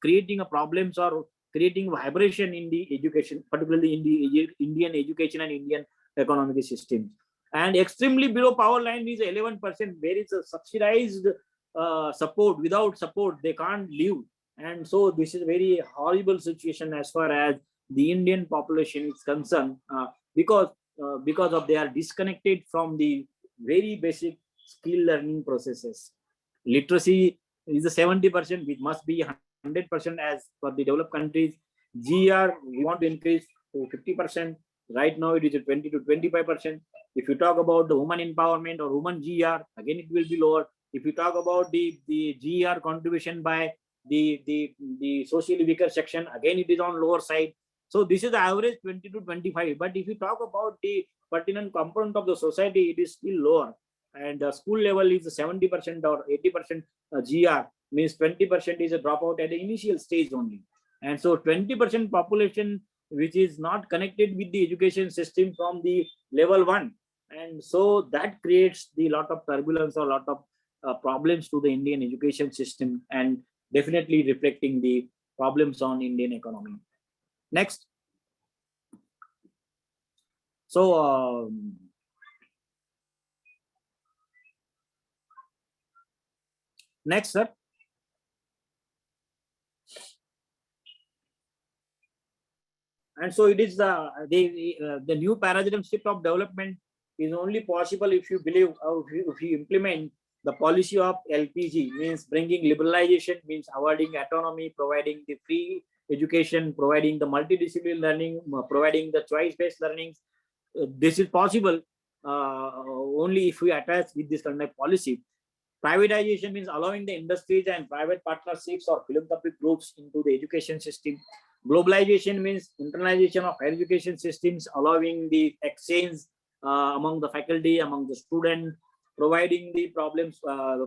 creating a problems or creating vibration in the education, particularly in the Indian education and Indian economic systems. And extremely below power line is 11%. There is a subsidized support. Without support, they can't live. And so this is a very horrible situation as far as the Indian population is concerned, because of they are disconnected from the very basic skill learning processes. Literacy is a 70%, which must be 100% as for the developed countries. GR we want to increase to 50%. Right now it is a 20 to 25%. If you talk about the woman empowerment or woman GR, again it will be lower. If you talk about the GR contribution by the socially weaker section, again it is on lower side. So this is the average 20 to 25. But if you talk about the pertinent component of the society, it is still lower. And school level is 70% or 80% GR, means 20% is a dropout at the initial stage only. And so 20% population which is not connected with the education system from the level 1. And so that creates the lot of turbulence or lot of problems to the Indian education system, and definitely reflecting the problems on Indian economy. Next. So next, sir. And so it is the new paradigm shift of development is only possible if you believe, if you implement the policy of LPG, means bringing liberalization, means avoiding autonomy, providing the free education, providing the multidisciplinary learning, providing the choice-based learnings. This is possible only if we attach with this kind of policy. Privatization means allowing the industries and private partnerships or philanthropic groups into the education system. Globalization means internalization of education systems, allowing the exchange among the faculty, among the students, providing the problems,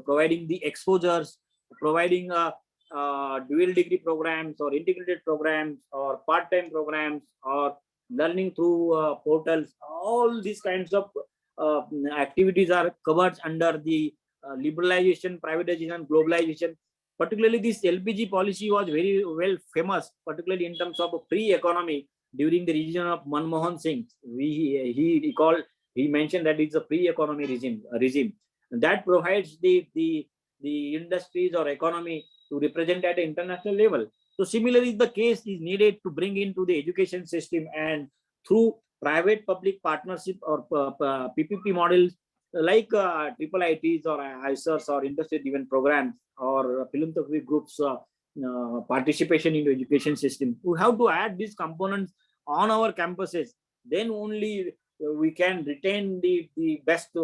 providing the exposures, providing dual degree programs or integrated programs or part-time programs or learning through portals. All these kinds of activities are covered under the liberalization, privatization, globalization. Particularly this LPG policy was very well famous, particularly in terms of a free economy during the region of Manmohan Singh. He mentioned that it's a free economy regime that provides the industries or economy to represent at an international level. So similarly, the case is needed to bring into the education system, and through private public partnership or PPP models like triple ITs or ISERs or industry-driven programs or philanthropic groups participation in the education system. We have to add these components on our campuses. Then only we can retain the best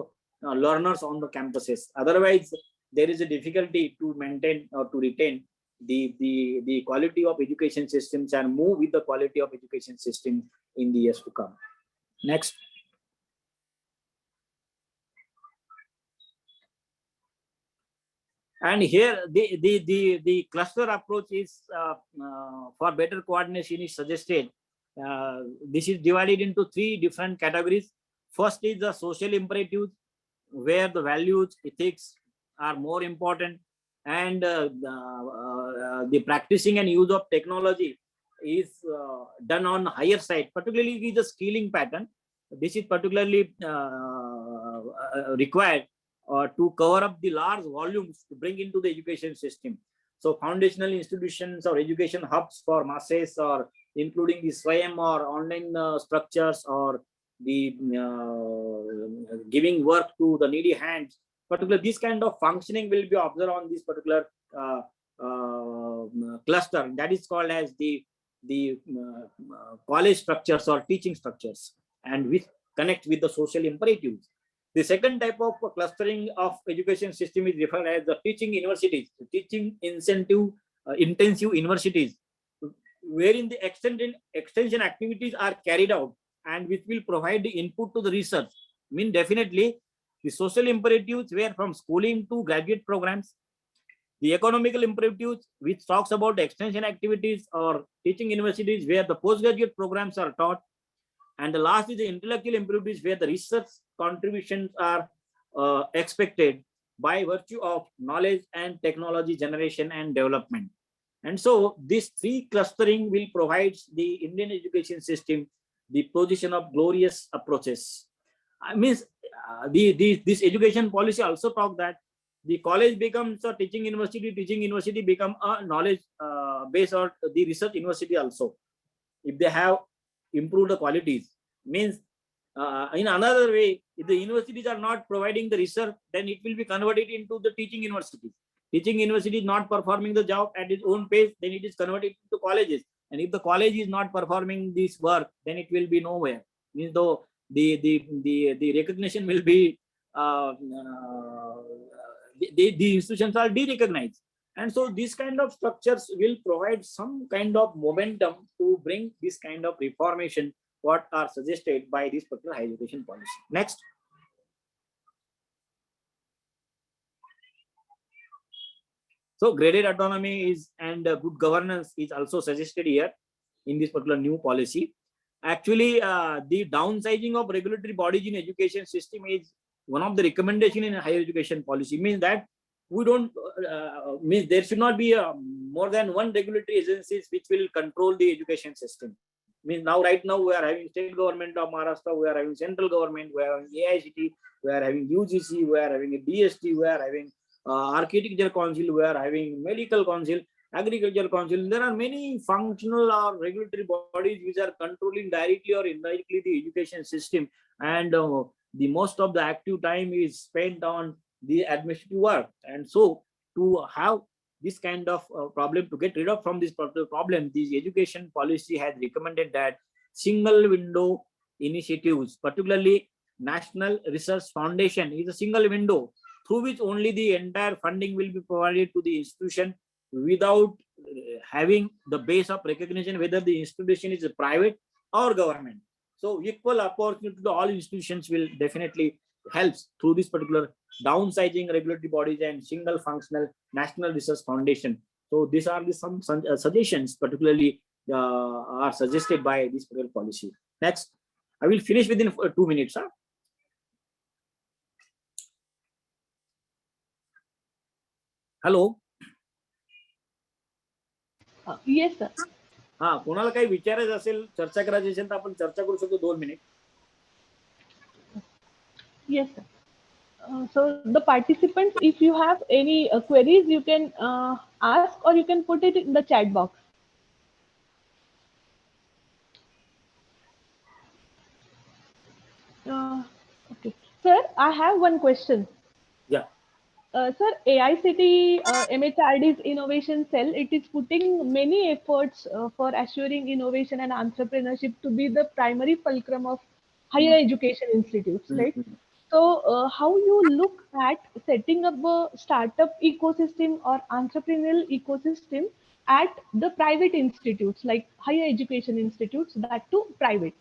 learners on the campuses. Otherwise, there is a difficulty to maintain or to retain the quality of education systems and move with the quality of education system in the years to come. Next. And here the cluster approach is for better coordination is suggested. This is divided into 3 different categories. First is the social imperatives, where the values, ethics are more important, and the practicing and use of technology is done on higher side, particularly with the skilling pattern. This is particularly required to cover up the large volumes to bring into the education system. So foundational institutions or education hubs for masses, or including the SWAYAM or online structures, or the giving work to the needy hands, particularly this kind of functioning will be observed on this particular cluster, that is called as the college structures or teaching structures, and which connect with the social imperatives. The second type of clustering of education system is referred as the teaching universities, teaching intensive universities, wherein the extension activities are carried out and which will provide the input to the research. I mean, definitely the social imperatives were from schooling to graduate programs, the economical imperatives which talks about extension activities or teaching universities where the postgraduate programs are taught, and the last is the intellectual imperatives where the research contributions are expected by virtue of knowledge and technology generation and development. And so this 3 clustering will provide the Indian education system the position of glorious approaches. I mean, this education policy also talk that the college becomes a teaching university become a knowledge base or the research university also, if they have improved the qualities. Means in another way, if the universities are not providing the research, then it will be converted into the teaching universities. Teaching university is not performing the job at its own pace, then it is converted to colleges. And if the college is not performing this work, then it will be nowhere. Means though the recognition will be the institutions are de-recognized. And so these kind of structures will provide some kind of momentum to bring this kind of reformation what are suggested by this particular higher education policy. Next. So graded autonomy is and good governance is also suggested here in this particular new policy. Actually, the downsizing of regulatory bodies in education system is one of the recommendation in higher education policy. Means that we don't means there should not be more than one regulatory agencies which will control the education system. Means now right now we are having state government of Maharashtra, we are having central government, we are having AICT, we are having UGC, we are having a DST, we are having architecture council, we are having medical council, agriculture council. There are many functional or regulatory bodies which are controlling directly or indirectly the education system, and the most of the active time is spent on the administrative work. And so to have this kind of problem, to get rid of from this problem, this education policy has recommended that single window initiatives, particularly National Research Foundation is a single window through which only the entire funding will be provided to the institution without having the base of recognition whether the institution is a private or government. So equal opportunity to all institutions will definitely helps through this particular downsizing regulatory bodies and single functional National Research Foundation. So these are the some suggestions particularly are suggested by this particular policy. Next, I will finish within 2 minutes. Huh? Hello. Yes, sir. हा कोणाला काही विचारायचं असेल, चर्चा करायची असेल तर आपण चर्चा करू शकतो 2 minute. Yes, sir. So the participants, if you have any queries, you can ask or you can put it in the chat box. Okay. Sir, I have one question. Yeah. Sir, AICT MHRD's innovation cell, it is putting many efforts for assuring innovation and entrepreneurship to be the primary fulcrum of higher education institutes, right? So how you look at setting up a startup ecosystem or entrepreneurial ecosystem at the private institutes, like higher education institutes, that too private?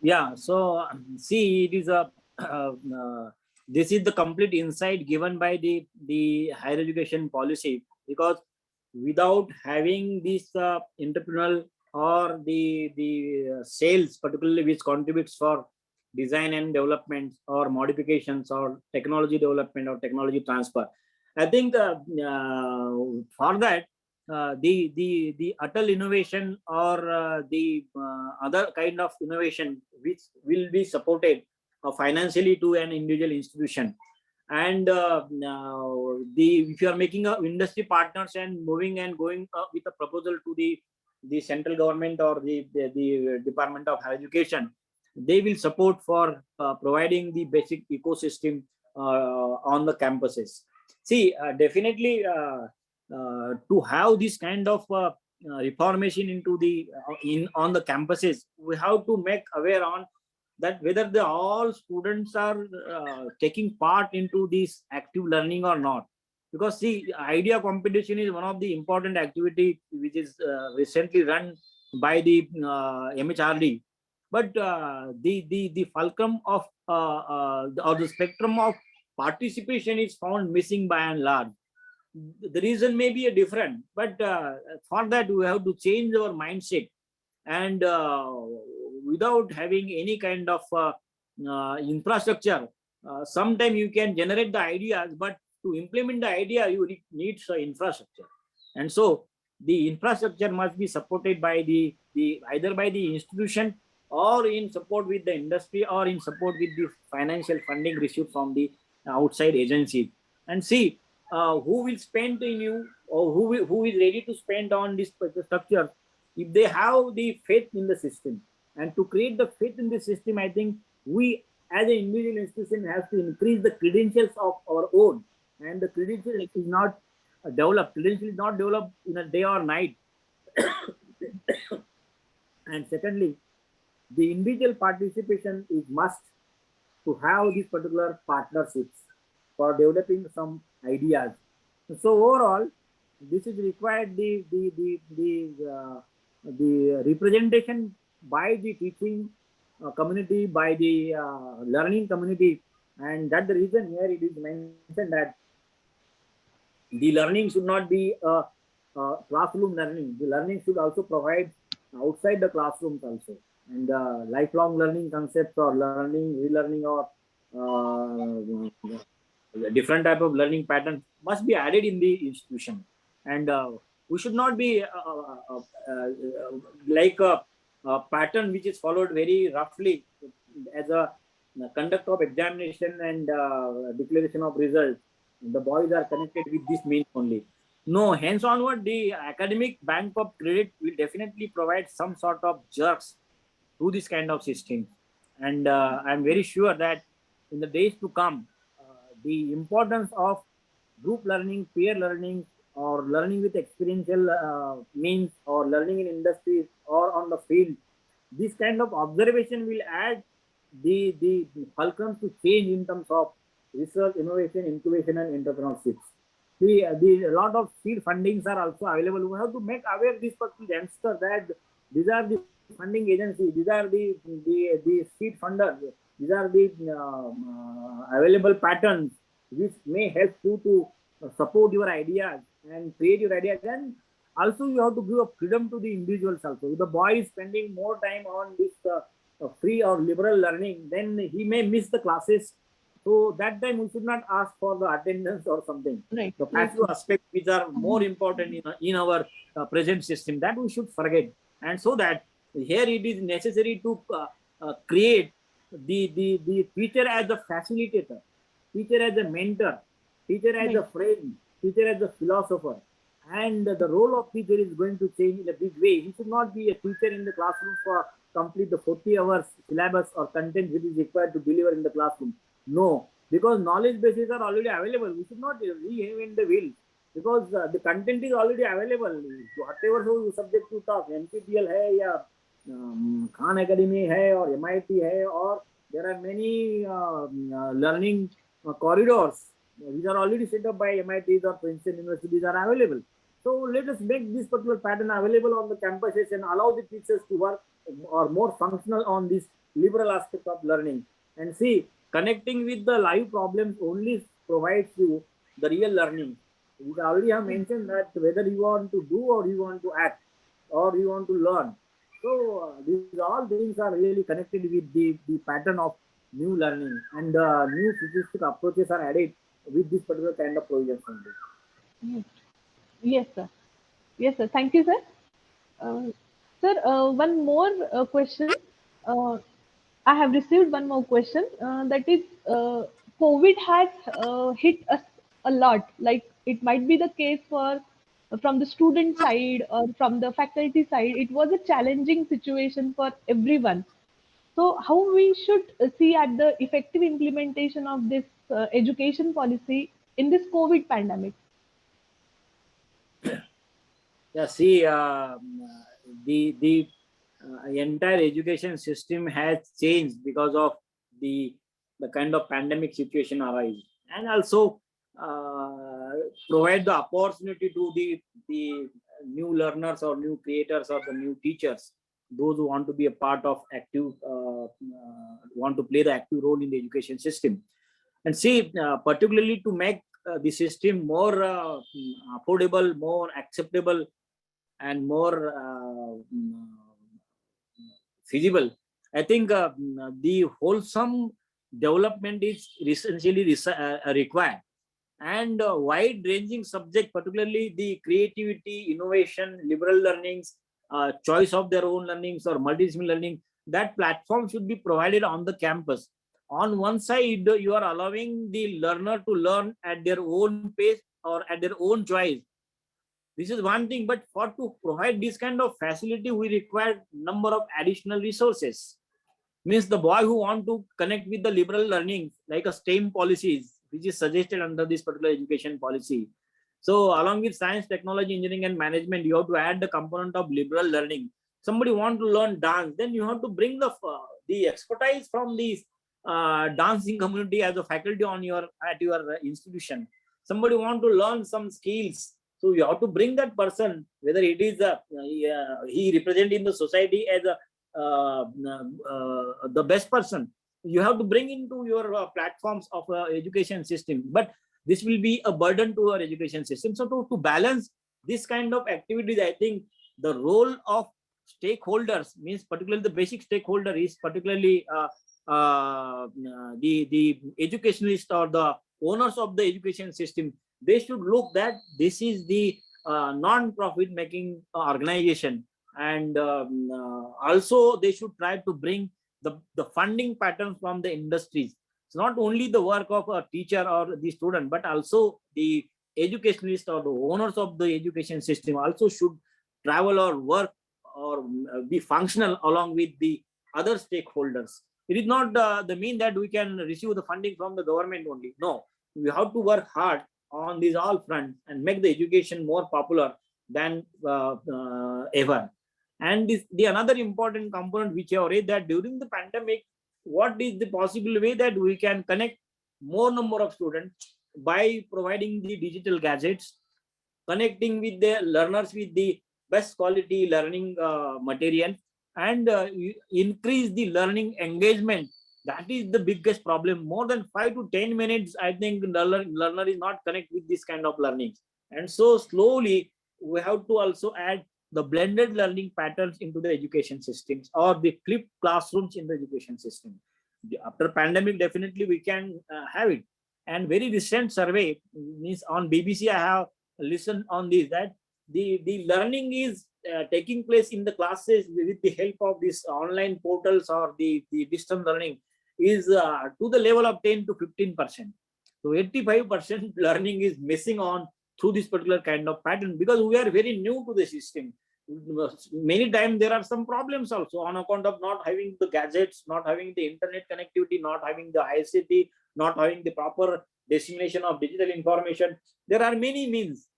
Yeah, so see, it is a this is the complete insight given by the higher education policy, because without having this entrepreneurial or the sales particularly, which contributes for design and development or modifications or technology development or technology transfer, I think for that the utter innovation or the other kind of innovation which will be supported financially to an individual institution. And if you are making a industry partners and moving and going with a proposal to the central government or the Department of Higher Education, they will support for providing the basic ecosystem on the campuses. See, definitely to have this kind of reformation into the on the campuses, we have to make aware on that whether the all students are taking part into this active learning or not. Because see, idea competition is one of the important activity which is recently run by the MHRD. But the fulcrum of or the spectrum of participation is found missing by and large. The reason may be a different, but for that we have to change our mindset. And without having any kind of infrastructure, sometimes you can generate the ideas, but to implement the idea you need infrastructure. And so the infrastructure must be supported by the either by the institution or in support with the industry or in support with the financial funding received from the outside agencies. And see who will spend in you, or who is ready to spend on this structure if they have the faith in the system. And to create the faith in the system, I think we as an individual institution have to increase the credentials of our own. And the credential is not developed. Credential is not developed in a day or night. And secondly, the individual participation is must to have these particular partnerships for developing some ideas. So overall, this is required the representation by the teaching community, by the learning community. And that's the reason here it is mentioned that the learning should not be classroom learning. The learning should also provide outside the classrooms also. And lifelong learning concepts or learning, relearning, or different type of learning patterns must be added in the institution. And we should not be like a pattern which is followed very roughly as a conduct of examination and declaration of results. The boys are connected with this means only. No, hence onward, the academic bank of credit will definitely provide some sort of jerks to this kind of system. And I'm very sure that in the days to come, the importance of group learning, peer learning, or learning with experiential means, or learning in industries or on the field, this kind of observation will add the fulcrum to change in terms of research, innovation, incubation, and entrepreneurship. A lot of seed fundings are also available. We have to make aware this particular youngster that these are the funding agencies, these are the seed funders, these are the available patterns which may help you to support your ideas and create your ideas. And also you have to give a freedom to the individuals also. If the boy is spending more time on this free or liberal learning, then he may miss the classes. So that time we should not ask for the attendance or something. Right. The passive aspects which are more important in our present system, that we should forget. And so that here it is necessary to create the teacher as a facilitator, teacher as a mentor, teacher as a friend, teacher as a philosopher. And the role of teacher is going to change in a big way. He should not be a teacher in the classroom for complete the 40 hours syllabus or content which is required to deliver in the classroom. No, because knowledge bases are already available. We should not reinvent the wheel, because the content is already available. Whatever subject you talk, NPTEL hai ya Khan Academy hai or MIT hai, or there are many learning corridors which are already set up by MITs or Princeton universities are available. So let us make this particular pattern available on the campuses and allow the teachers to work or more functional on this liberal aspect of learning. And see, connecting with the live problems only provides you the real learning. We already have mentioned that whether you want to do or you want to act or you want to learn. So these all things are really connected with the pattern of new learning, and new futuristic approaches are added with this particular kind of provisions only. Yes, yes, sir. Yes, sir. Thank you, sir. Uh, sir, one more question. Uh, I have received one more question. That is, COVID has hit us a lot. Like it might be the case for from the student side or from the faculty side. It was a challenging situation for everyone. So, how we should see at the effective implementation of this education policy in this COVID pandemic? Yeah, see, the entire education system has changed because of the the kind of pandemic situation arise, and also uh, provide the opportunity to the new learners or new creators or the new teachers, those who want to be a part of active, want to play the active role in the education system. And see, particularly to make the system more affordable, more acceptable, and more feasible. I think the wholesome development is essentially required, and wide-ranging subject, particularly the creativity, innovation, liberal learnings, choice of their own learnings or multidisciplinary learning, that platform should be provided on the campus. On one side, you are allowing the learner to learn at their own pace or at their own choice. This is one thing, but for to provide this kind of facility, we require number of additional resources. Means the boy who want to connect with the liberal learning, like a STEM policies, which is suggested under this particular education policy. So along with science, technology, engineering, and management, you have to add the component of liberal learning. Somebody want to learn dance, then you have to bring the expertise from the dancing community as a faculty on your at your institution. Somebody want to learn some skills, so you have to bring that person, whether it is he represent in the society as a the best person. You have to bring into your platforms of education system, but this will be a burden to our education system. So to balance this kind of activities, I think the role of stakeholders, means particularly the basic stakeholder, is particularly the educationalists or the owners of the education system. They should look that this is the non-profit making organization, and also they should try to bring the funding patterns from the industries. It's not only the work of a teacher or the student, but also the educationalists or the owners of the education system also should travel or work or be functional along with the other stakeholders. It is not the mean that we can receive the funding from the government only. No, we have to work hard on these all fronts and make the education more popular than ever. And the another important component which I have read, that during the pandemic, what is the possible way that we can connect more number of students by providing the digital gadgets, connecting with the learners with the best quality learning material, and increase the learning engagement. That is the biggest problem. More than 5 to 10 minutes, I think the learner is not connect with this kind of learning. And so slowly we have to also add the blended learning patterns into the education systems, or the flipped classrooms in the education system. After pandemic, definitely we can have it. And very recent survey, means on BBC, I have listened on this, that the learning is taking place in the classes with the help of these online portals or the distance learning is to the level of 10 to 15%. So 85% learning is missing on through this particular kind of pattern, because we are very new to the system. Many times there are some problems also on account of not having the gadgets, not having the internet connectivity, not having the ICT, not having the proper dissemination of digital information. There are many means.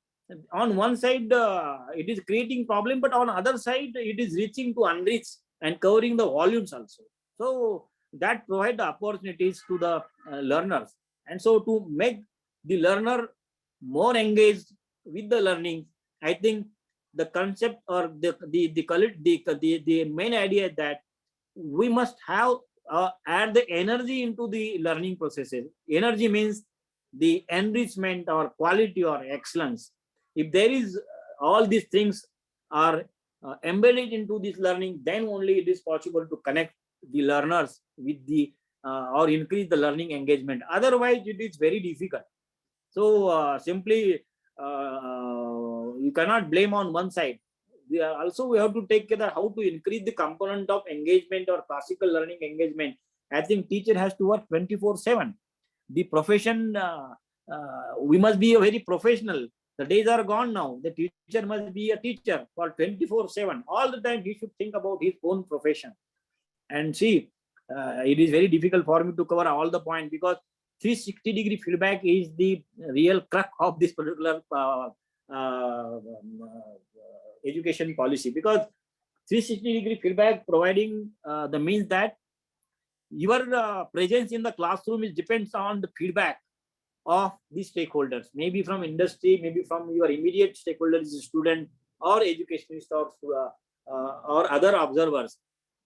On one side, it is creating problem, but on other side, it is reaching to unreached and covering the volumes also. So that provide the opportunities to the learners. And so to make the learner more engaged with the learning, I think the concept or the main idea is that we must have add the energy into the learning processes. Energy means the enrichment or quality or excellence. If there is all these things are embedded into this learning, then only it is possible to connect the learners with the or increase the learning engagement. Otherwise, it is very difficult. So simply you cannot blame on one side. We have to take care of how to increase the component of engagement or classical learning engagement. I think teacher has to work 24/7. The profession, we must be a very professional. The days are gone now. The teacher must be a teacher for 24/7. All the time he should think about his own profession. And see, it is very difficult for me to cover all the points because 360-degree feedback is the real crux of this particular education policy, because 360-degree feedback providing the means that your presence in the classroom is depends on the feedback of the stakeholders, maybe from industry, maybe from your immediate stakeholders, student or educationist or other observers.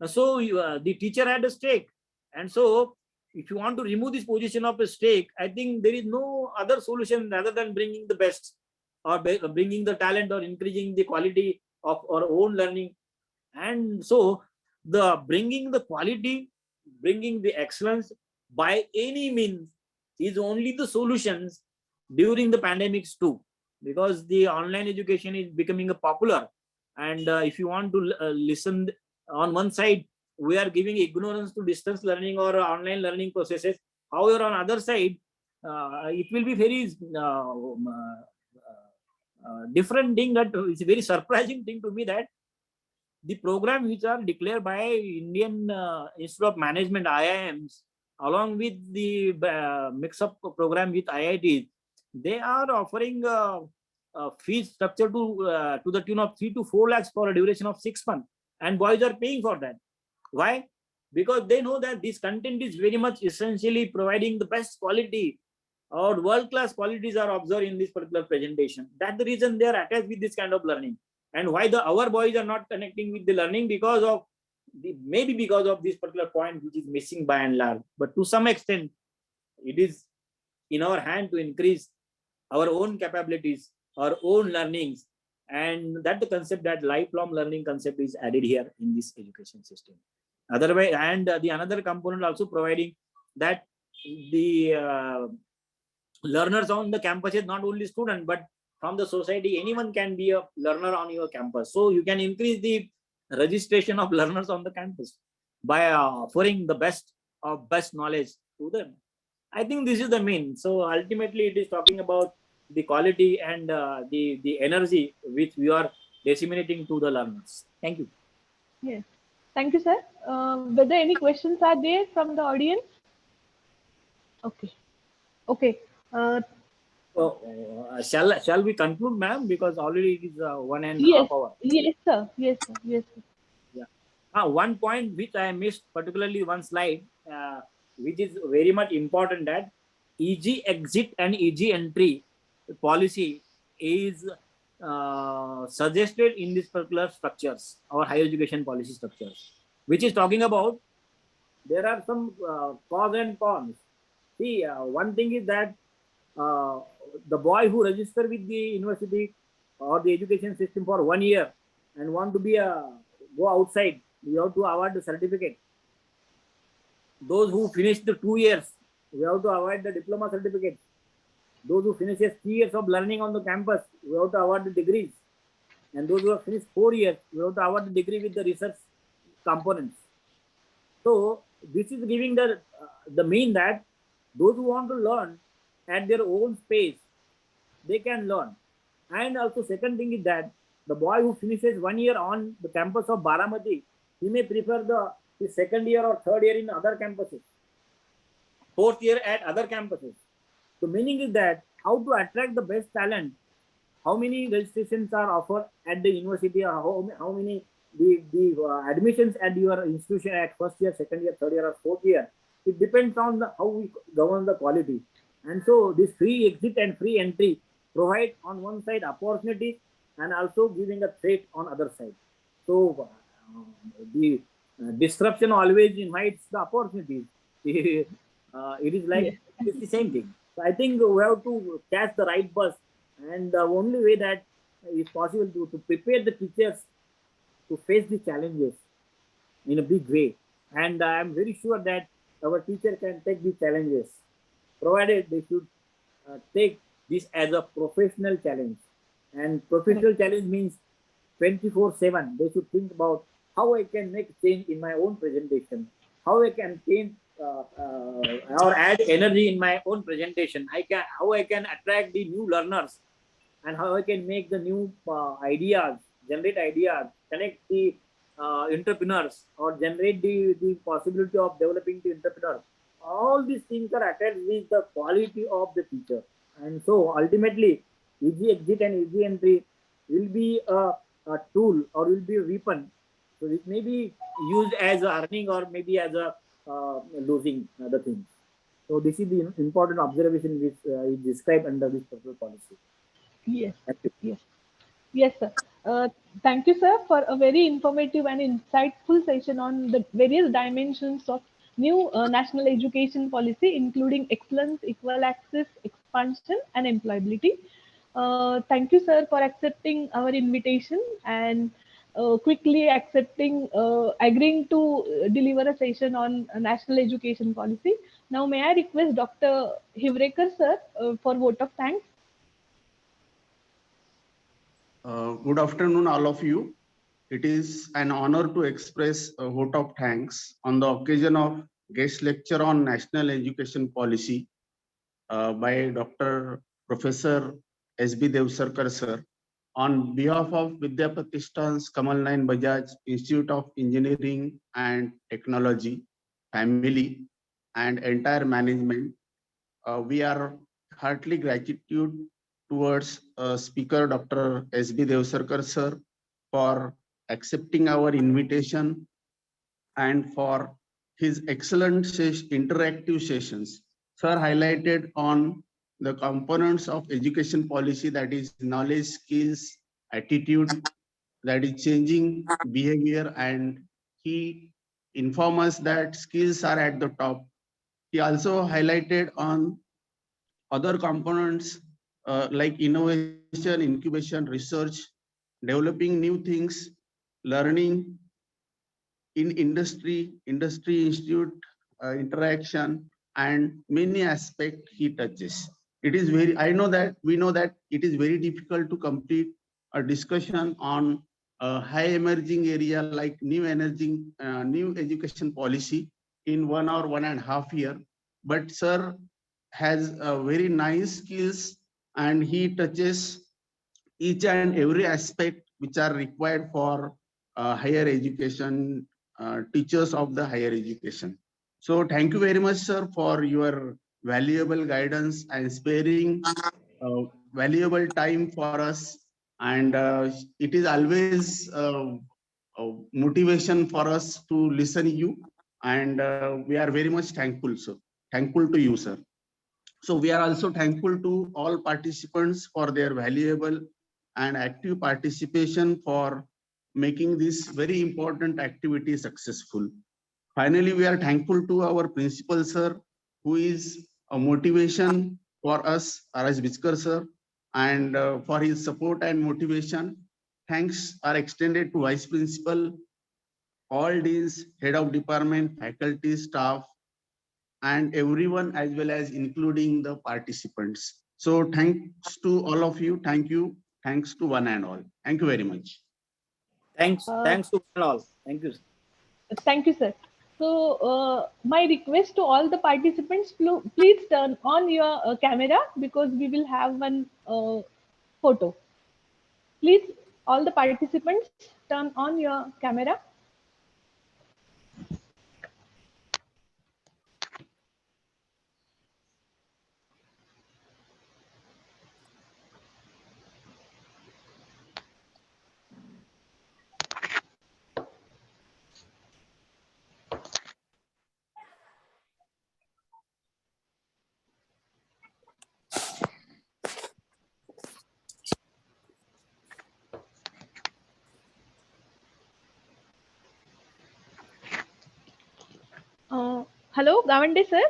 So the teacher had a stake, and so if you want to remove this position of a stake, I think there is no other solution rather than bringing the best or bringing the talent or increasing the quality of our own learning. And so the bringing the quality, bringing the excellence by any means is only the solutions during the pandemics too, because the online education is becoming a popular. And if you want to listen, on one side we are giving ignorance to distance learning or online learning processes. However, on other side, it will be very different thing. That it's a very surprising thing to me that the program which are declared by Indian Institute of Management, IIMs, along with the mix-up program with IITs, they are offering a fee structure to the tune of 3 to 4 lakhs for a duration of 6 months, and boys are paying for that. Why? Because they know that this content is very much essentially providing the best quality or world-class qualities are observed in this particular presentation. That's the reason they are attached with this kind of learning. And why our boys are not connecting with the learning? Because of maybe because of this particular point which is missing by and large. But to some extent, it is in our hand to increase our own capabilities, our own learnings, and that the concept, that lifelong learning concept, is added here in this education system. Otherwise, and the another component also providing that the learners on the campus is not only student but from the society. Anyone can be a learner on your campus. So you can increase the registration of learners on the campus by offering the best of best knowledge to them. I think this is the main. So ultimately, it is talking about the quality and the energy which we are disseminating to the learners. Thank you. Yes. Thank you, sir. Whether any questions are there from the audience? Okay. Okay. So, shall we conclude, ma'am? Because already it is 1.5 Yes. hours. Yes, sir. Yes, sir. Yes, sir. Yeah. One point which I missed, particularly one slide, which is very much important, that EG exit and EG entry policy is suggested in this particular structures, our higher education policy structures, which is talking about there are some pros and cons. See, one thing is that the boy who register with the university or the education system for 1 year and want to be go outside, we have to award the certificate. Those who finish the 2 years, we have to award the diploma certificate. Those who finishes 3 years of learning on the campus, we have to award the degrees. And those who have finished 4 years, we have to award the degree with the research components. So this is giving the mean that those who want to learn at their own pace, they can learn. And also second thing is that the boy who finishes 1 year on the campus of Baramati, he may prefer his second year or third year in other campuses, fourth year at other campuses. The meaning is that how to attract the best talent, how many registrations are offered at the university, or how many the admissions at your institution at first year, second year, third year, or fourth year. It depends on how we govern the quality. And so this free exit and free entry provide on one side opportunity and also giving a threat on other side. So the disruption always invites the opportunities. It is like Yes. it's the same thing. So I think we have to catch the right bus, and the only way that is possible to prepare the teachers to face the challenges in a big way. And I am very sure that our teacher can take the challenges, provided they should take this as a professional challenge. And Correct. professional challenge means 24/7. They should think about how I can make change in my own presentation, how I can change or add energy in my own presentation. How I can attract the new learners, and how I can make the new ideas, generate ideas, connect the entrepreneurs, or generate the possibility of developing the entrepreneur. All these things are attached with the quality of the teacher. And so ultimately, easy exit and easy entry will be a tool or will be a weapon. So it may be used as a earning or maybe as a losing the things. So this is the important observation which is described under this particular policy. Yes. Thank you. Yes. Yes, sir. Thank you, sir, for a very informative and insightful session on the various dimensions of new national education policy, including excellence, equal access, expansion, and employability. Thank you, sir, for accepting our invitation and quickly agreeing to deliver a session on national education policy. Now, may I request Dr. Hivrekar, sir, for vote of thanks? Good afternoon, all of you. It is an honor to express a vote of thanks on the occasion of guest lecture on national education policy by Dr. Professor S.B.Deosarkar sir. On behalf of Vidya Pratishthan's Kamal Nayan Bajaj Institute of Engineering and Technology, family, and entire management, we are heartily gratitude towards Speaker Dr. S.B.Deosarkar sir for accepting our invitation and for his excellent interactive sessions. Sir highlighted on the components of education policy, that is knowledge, skills, attitude, that is changing behavior, and he informed us that skills are at the top. He also highlighted on other components like innovation, incubation, research, developing new things, learning in industry institute interaction, and many aspects he touches. It is very, we know that it is very difficult to complete a discussion on a high emerging area like new education policy in 1 or 1.5 years. But sir has a very nice skills, and he touches each and every aspect which are required for higher education, teachers of the higher education. So thank you very much, sir, for your valuable guidance and sparing valuable time for us. And it is always motivation for us to listen you. And we are very much thankful, sir. Thankful to you, sir. So we are also thankful to all participants for their valuable and active participation for making this very important activity successful. Finally, we are thankful to our principal sir, who is a motivation for us, Raj Bichkar sir, and for his support and motivation. Thanks are extended to vice principal, all deans, head of department, faculty, staff, and everyone, as well as including the participants. So thanks to all of you. Thank you. Thanks to one and all. Thank you very much. Thanks. Uh, Thanks to all. Thank you. Thank you, sir. So, my request to all the participants, please turn on your camera because we will have one photo. Please, all the participants, turn on your camera. Hello, Gawande sir.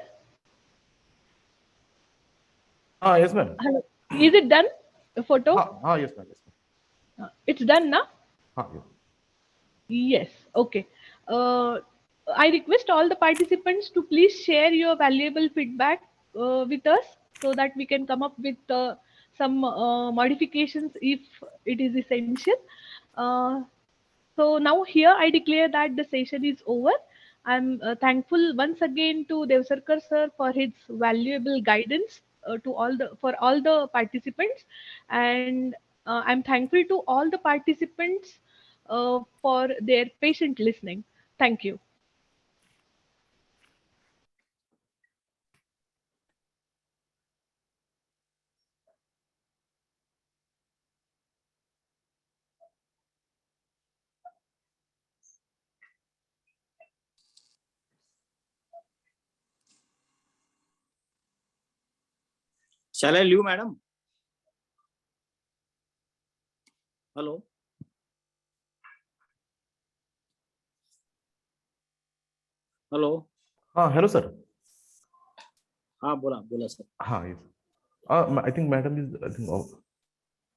Yes, ma'am. Hello. Is it done? The photo? Yes, ma'am. Yes, It's done now? ma'am. Yes. Okay. I request all the participants to please share your valuable feedback with us so that we can come up with some modifications if it is essential. Uh, so now here I declare that the session is over. I'm thankful once again to Devsarkar sir for his valuable guidance to all the participants, and I'm thankful to all the participants for their patient listening. Thank you. Shall I leave, madam? Hello. Hello. Hello, sir. बोला sir. Yes. I think madam is.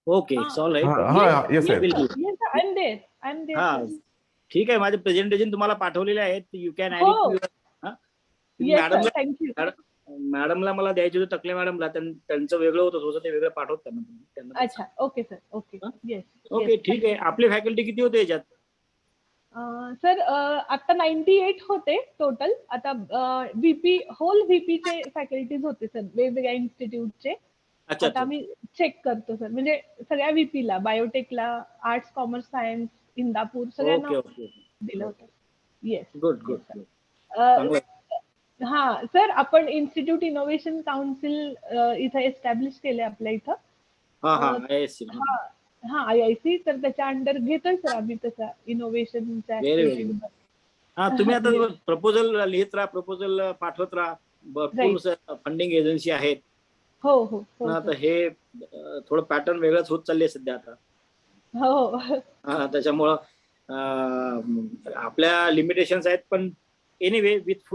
Okay, it's all right. Yes, sir. Will do. Yes, sir, I'm there. I'm there. हा sir. ठीक आहे. माझे presentation तुम्हाला पाठवलेले आहेत. You can add हो. It. Yes, sir. मॅडमला Thank you. मॅडमला मला द्यायचे होते, टकले मॅडमला. त्यांचं वेगळं होतं, थोडंसं ते वेगळं पाठवत त्यांना. अच्छा. Okay, sir. Okay. Yes. Okay, Yes, ठीक आहे. आपली फॅकल्टी किती होते याच्यात? सर आता 98 होते टोटल. आता होल व्हीपीचे फॅकल्टीज होते सर, वेगवेगळ्या इन्स्टिट्यूटचे. अच्छा आता आम्ही चेक करतो सर, म्हणजे सगळ्या व्हीपीला, बायोटेकला, आर्ट्स, कॉमर्स, सायन्स, इंदापूर सगळ्यांना ओके ओके. दिलं होतं. येस. Good good good. चांगलं. हा सर, आपण इन्स्टिट्यूट इनोव्हेशन काउन्सिल इथं एस्टॅब्लिश केले आपल्या इथं. IIC, तर त्याच्या अंडर घेतोय सर आम्ही तसा इनोव्हेशनच्या ऍक्टिव्हिटीज. तुम्ही आता प्रपोजल लिहित राहा, प्रपोजल पाठवत राहा. भरपूर फंडिंग एजन्सी आहेत. हो. आता हे थोडं पॅटर्न वेगळंच होत चालले सध्या आता. हो. त्याच्यामुळं आपल्या लिमिटेशन्स आहेत, पण एनिवे विथ फुल